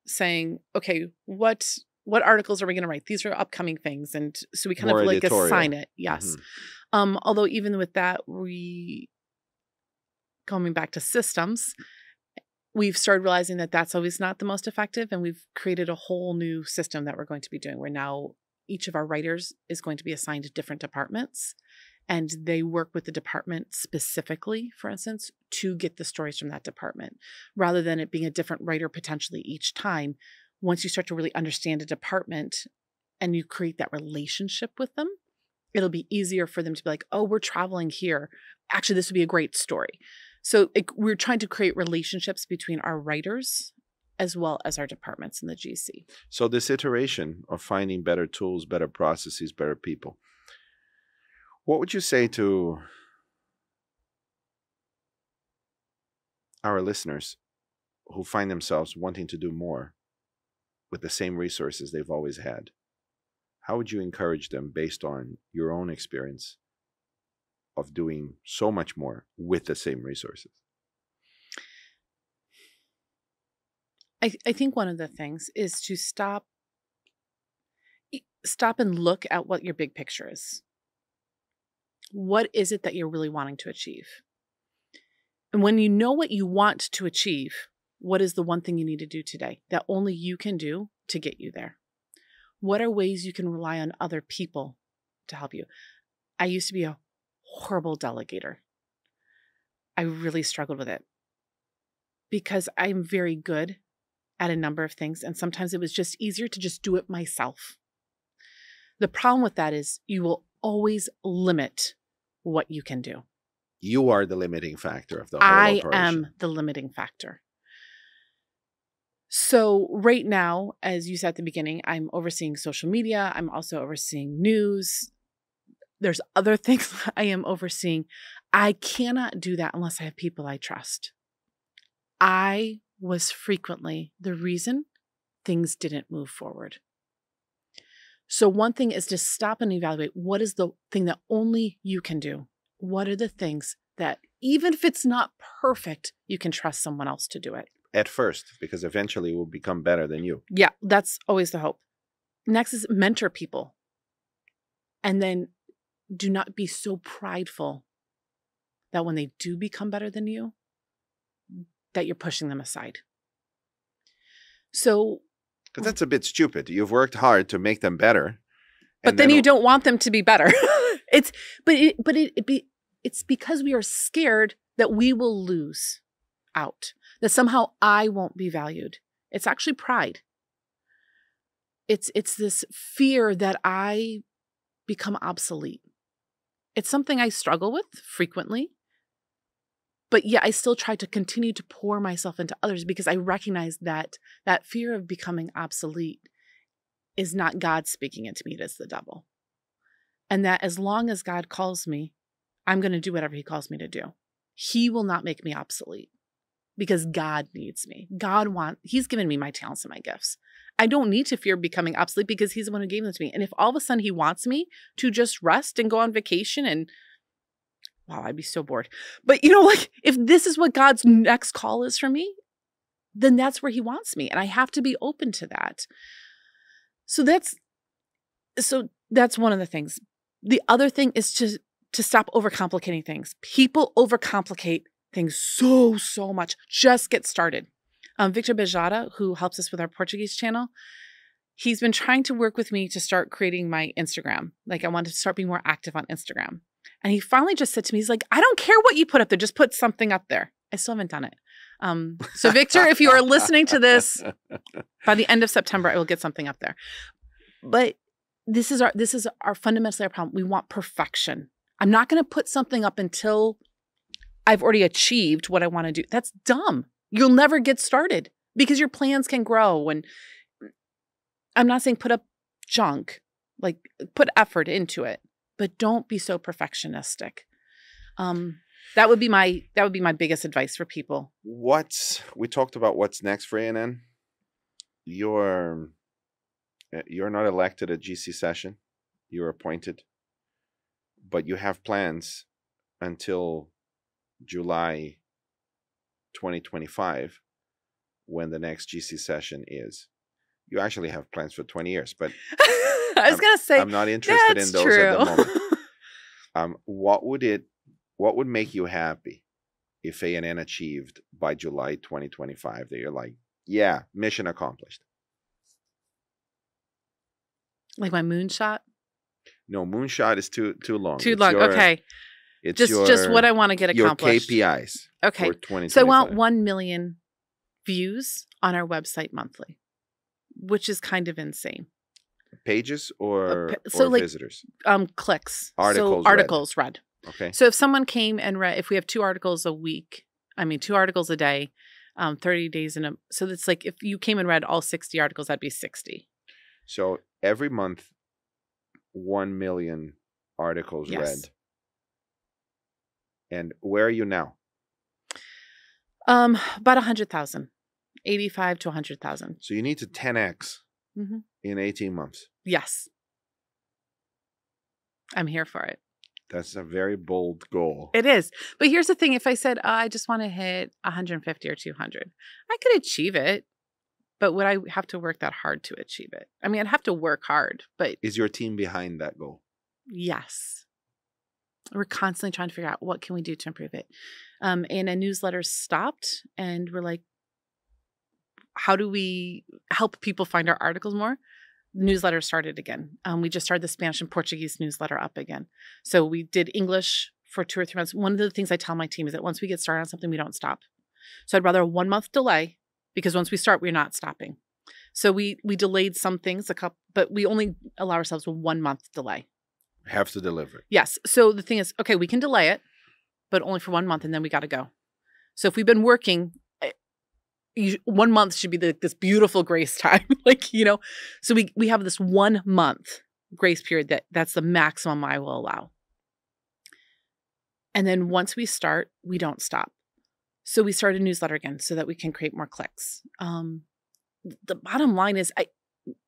saying, okay, what articles are we going to write? These are upcoming things. And so we kind of like assign it. Yes. Mm-hmm. Although even with that, coming back to systems, we've started realizing that that's always not the most effective. And we've created a whole new system that we're going to be doing where now each of our writers is going to be assigned to different departments. And they work with the department specifically, for instance, to get the stories from that department, rather than it being a different writer potentially each time. Once you start to really understand a department and you create that relationship with them, it'll be easier for them to be like, oh, we're traveling here. Actually, this would be a great story. So we're trying to create relationships between our writers as well as our departments in the GC. So this iteration of finding better tools, better processes, better people, what would you say to our listeners who find themselves wanting to do more with the same resources they've always had? How would you encourage them based on your own experience of doing so much more with the same resources? I think one of the things is to stop and look at what your big picture is. What is it that you're really wanting to achieve? And when you know what you want to achieve, what is the one thing you need to do today that only you can do to get you there? What are ways you can rely on other people to help you? I used to be a horrible delegator. I really struggled with it because I'm very good at a number of things. And sometimes it was just easier to just do it myself. The problem with that is you will always limit what you can do. You are the limiting factor of the whole operation. I am the limiting factor. So right now, as you said at the beginning, I'm overseeing social media. I'm also overseeing news. There's other things I am overseeing. I cannot do that unless I have people I trust. I was frequently the reason things didn't move forward. So one thing is to stop and evaluate what is the thing that only you can do. What are the things that, even if it's not perfect, you can trust someone else to do it? At first, because eventually it will become better than you. Yeah, that's always the hope. Next is mentor people. And then do not be so prideful that when they do become better than you, that you're pushing them aside. So... Because that's a bit stupid. You've worked hard to make them better. But then you don't want them to be better. It's because we are scared that we will lose out, that somehow I won't be valued. It's actually pride. It's this fear that I become obsolete. It's something I struggle with frequently. But yet I still try to continue to pour myself into others because I recognize that that fear of becoming obsolete is not God speaking into me, it is the devil. And that as long as God calls me, I'm going to do whatever he calls me to do. He will not make me obsolete because God needs me. He's given me my talents and my gifts. I don't need to fear becoming obsolete because he's the one who gave them to me. And if all of a sudden he wants me to just rest and go on vacation and wow, I'd be so bored. But like if this is what God's next call is for me, then that's where he wants me. And I have to be open to that. So that's one of the things. The other thing is to stop overcomplicating things. People overcomplicate things so much. Just get started. Victor Bejada, who helps us with our Portuguese channel, he's been trying to work with me to start creating my Instagram. Like I wanted to start being more active on Instagram. And he finally just said to me, he's like, I don't care what you put up there. Just put something up there. I still haven't done it. So Victor, if you are listening to this, by the end of September, I will get something up there. But this is our fundamentally our problem. We want perfection. I'm not going to put something up until I've already achieved what I want to do. That's dumb. You'll never get started because your plans can grow. And I'm not saying put up junk, like put effort into it, but don't be so perfectionistic. That would be my biggest advice for people. We talked about what's next for ANN. You're not elected at GC session. You're appointed, but you have plans until July 2025 when the next GC session is. You actually have plans for 20 years, but I was going to say I'm not interested in those true. at the moment. What would make you happy if ANN achieved by July 2025 that you're like, yeah, mission accomplished? Like my moonshot? No, moonshot is too long. Too long. Okay. It's just what I want to get accomplished. Your KPIs. Okay. For 2025. So I want 1 million views on our website monthly, which is kind of insane. Pages or like, visitors? Clicks. Articles read. Okay. So if someone came and read, if we have 2 articles a week, 2 articles a day, 30 days so it's like if you came and read all 60 articles, that'd be 60. So every month, 1 million articles read. And where are you now? About 100,000, 85 to 100,000. So you need to 10x in 18 months. Yes. I'm here for it. That's a very bold goal. It is. But here's the thing. If I said, I just want to hit 150 or 200, I could achieve it. But would I have to work that hard to achieve it? I'd have to work hard, but... Is your team behind that goal? Yes. We're constantly trying to figure out what can we do to improve it. And a newsletter stopped and we're like, how do we help people find our articles more? The newsletter started again. We just started the Spanish and Portuguese newsletter up again. So we did English for 2 or 3 months. One of the things I tell my team is that once we get started on something, we don't stop. So I'd rather a 1-month delay because once we start, we're not stopping. So we delayed some things, but we only allow ourselves a 1-month delay. Have to deliver. Yes. So the thing is, okay, we can delay it, but only for 1 month and then we got to go. So if we've been working, 1 month should be this beautiful grace time. So we have this 1 month grace period that's the maximum I will allow. And then once we start, we don't stop. So we start a newsletter again so that we can create more clicks. The bottom line is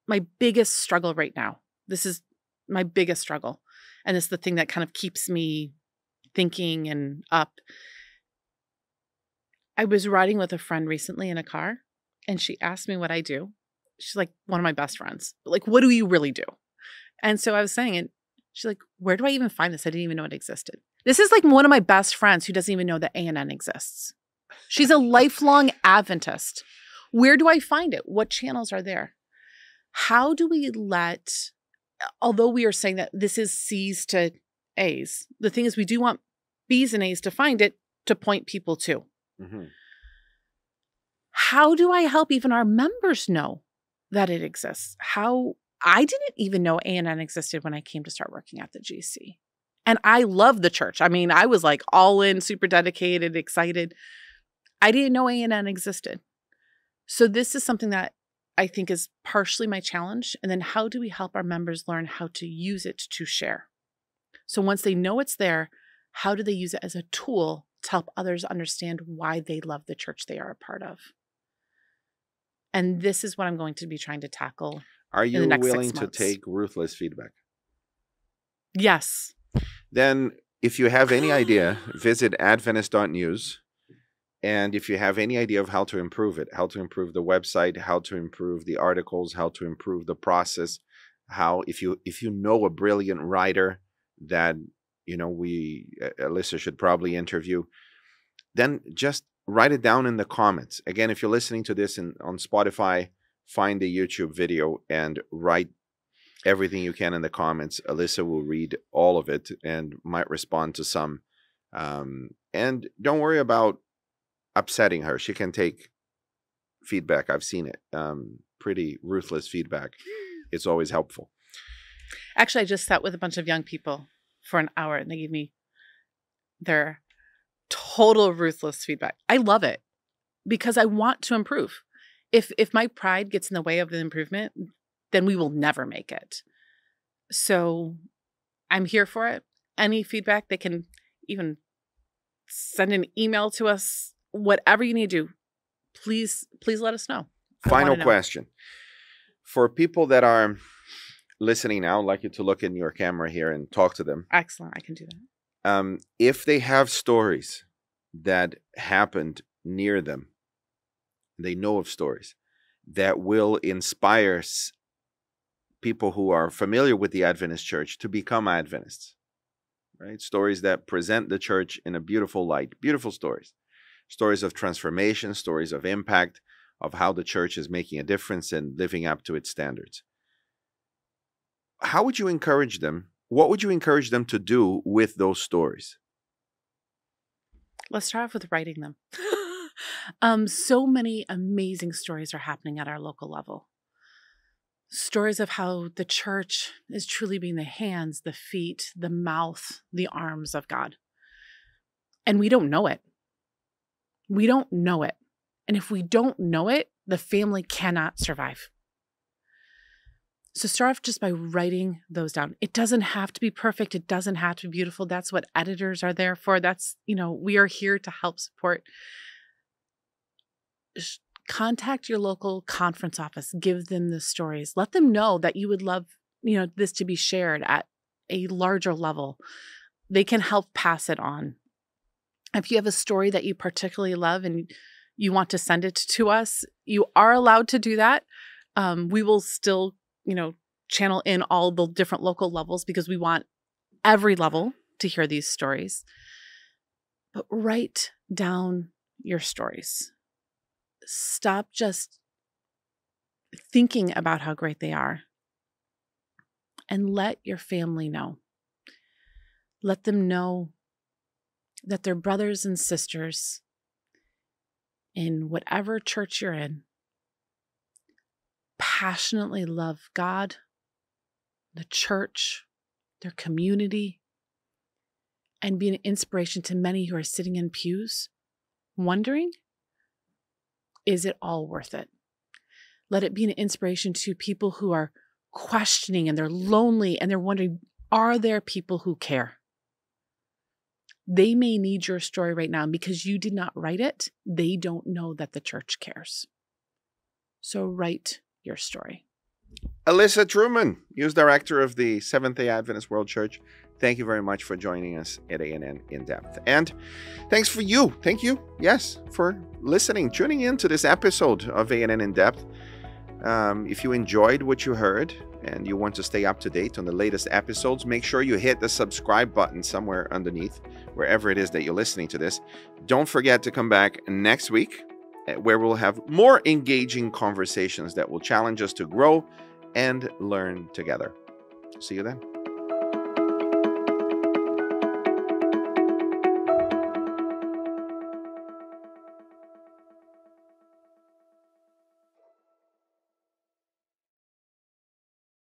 my biggest struggle right now. This is my biggest struggle. And it's the thing that kind of keeps me thinking and up. I was riding with a friend recently in a car and she asked me what I do. She's like one of my best friends. Like, what do you really do? And so I was saying it. She's like, where do I even find this? I didn't even know it existed. This is like one of my best friends who doesn't even know that ANN exists. She's a lifelong Adventist. Where do I find it? What channels are there? How do we although we are saying that this is C's to A's, the thing is we do want B's and A's to find it to point people to. Mm-hmm. How do I help even our members know that it exists? I didn't even know ANN existed when I came to start working at the GC. And I love the church. I was like all in, super dedicated, excited. I didn't know ANN existed. So this is something that I think is partially my challenge. And then how do we help our members learn how to use it to share? So once they know it's there, how do they use it as a tool to help others understand why they love the church they are a part of. And this is what I'm going to be trying to tackle. Are in the you next 6 willing to months. take ruthless feedback? Yes. Then, if you have any idea, visit Adventist.news. And if you have any idea of how to improve it, how to improve the website, how to improve the articles, how to improve the process, if you know a brilliant writer that Alyssa should probably interview, then just write it down in the comments. Again, if you're listening to this on Spotify, find the YouTube video and write everything you can in the comments. Alyssa will read all of it and might respond to some. And don't worry about upsetting her. She can take feedback. I've seen it. Pretty ruthless feedback. It's always helpful. Actually, I just sat with a bunch of young people for an hour and they gave me their total ruthless feedback. I love it because I want to improve. If my pride gets in the way of the improvement, then we will never make it. So I'm here for it. Any feedback, they can even send an email to us. Whatever you need to do, please let us know. Final question. For people that are listening now, I'd like you to look in your camera here and talk to them. Excellent. I can do that. If they have stories that happened near them, they know of stories that will inspire people who are familiar with the Adventist Church to become Adventists, right? Stories that present the church in a beautiful light, beautiful stories. Stories of transformation, stories of impact, of how the church is making a difference and living up to its standards. How would you encourage them? What would you encourage them to do with those stories? Let's start off with writing them. So many amazing stories are happening at our local level. Stories of how the church is truly being the hands, the feet, the mouth, the arms of God. And we don't know it. We don't know it. And if we don't know it, the family cannot survive. So start off just by writing those down. It doesn't have to be perfect. It doesn't have to be beautiful. That's what editors are there for. We are here to help support. Contact your local conference office. Give them the stories. Let them know that you would love, this to be shared at a larger level. They can help pass it on. If you have a story that you particularly love and you want to send it to us, you are allowed to do that. We will still, channel in all the different local levels because we want every level to hear these stories. But write down your stories. Stop just thinking about how great they are and let your family know. Let them know that their brothers and sisters in whatever church you're in passionately love God, the church, their community, and be an inspiration to many who are sitting in pews wondering, is it all worth it? Let it be an inspiration to people who are questioning and they're lonely and they're wondering, are there people who care? They may need your story right now, and because you did not write it, they don't know that the church cares. So write your story. Alyssa Truman, News Director of the Seventh-day Adventist World Church. Thank you very much for joining us at A&N In Depth. And thanks for you. Thank you, yes, for listening, tuning in to this episode of A&N In Depth. If you enjoyed what you heard and you want to stay up to date on the latest episodes, make sure you hit the subscribe button somewhere underneath, wherever it is that you're listening to this. Don't forget to come back next week, where we'll have more engaging conversations that will challenge us to grow and learn together. See you then.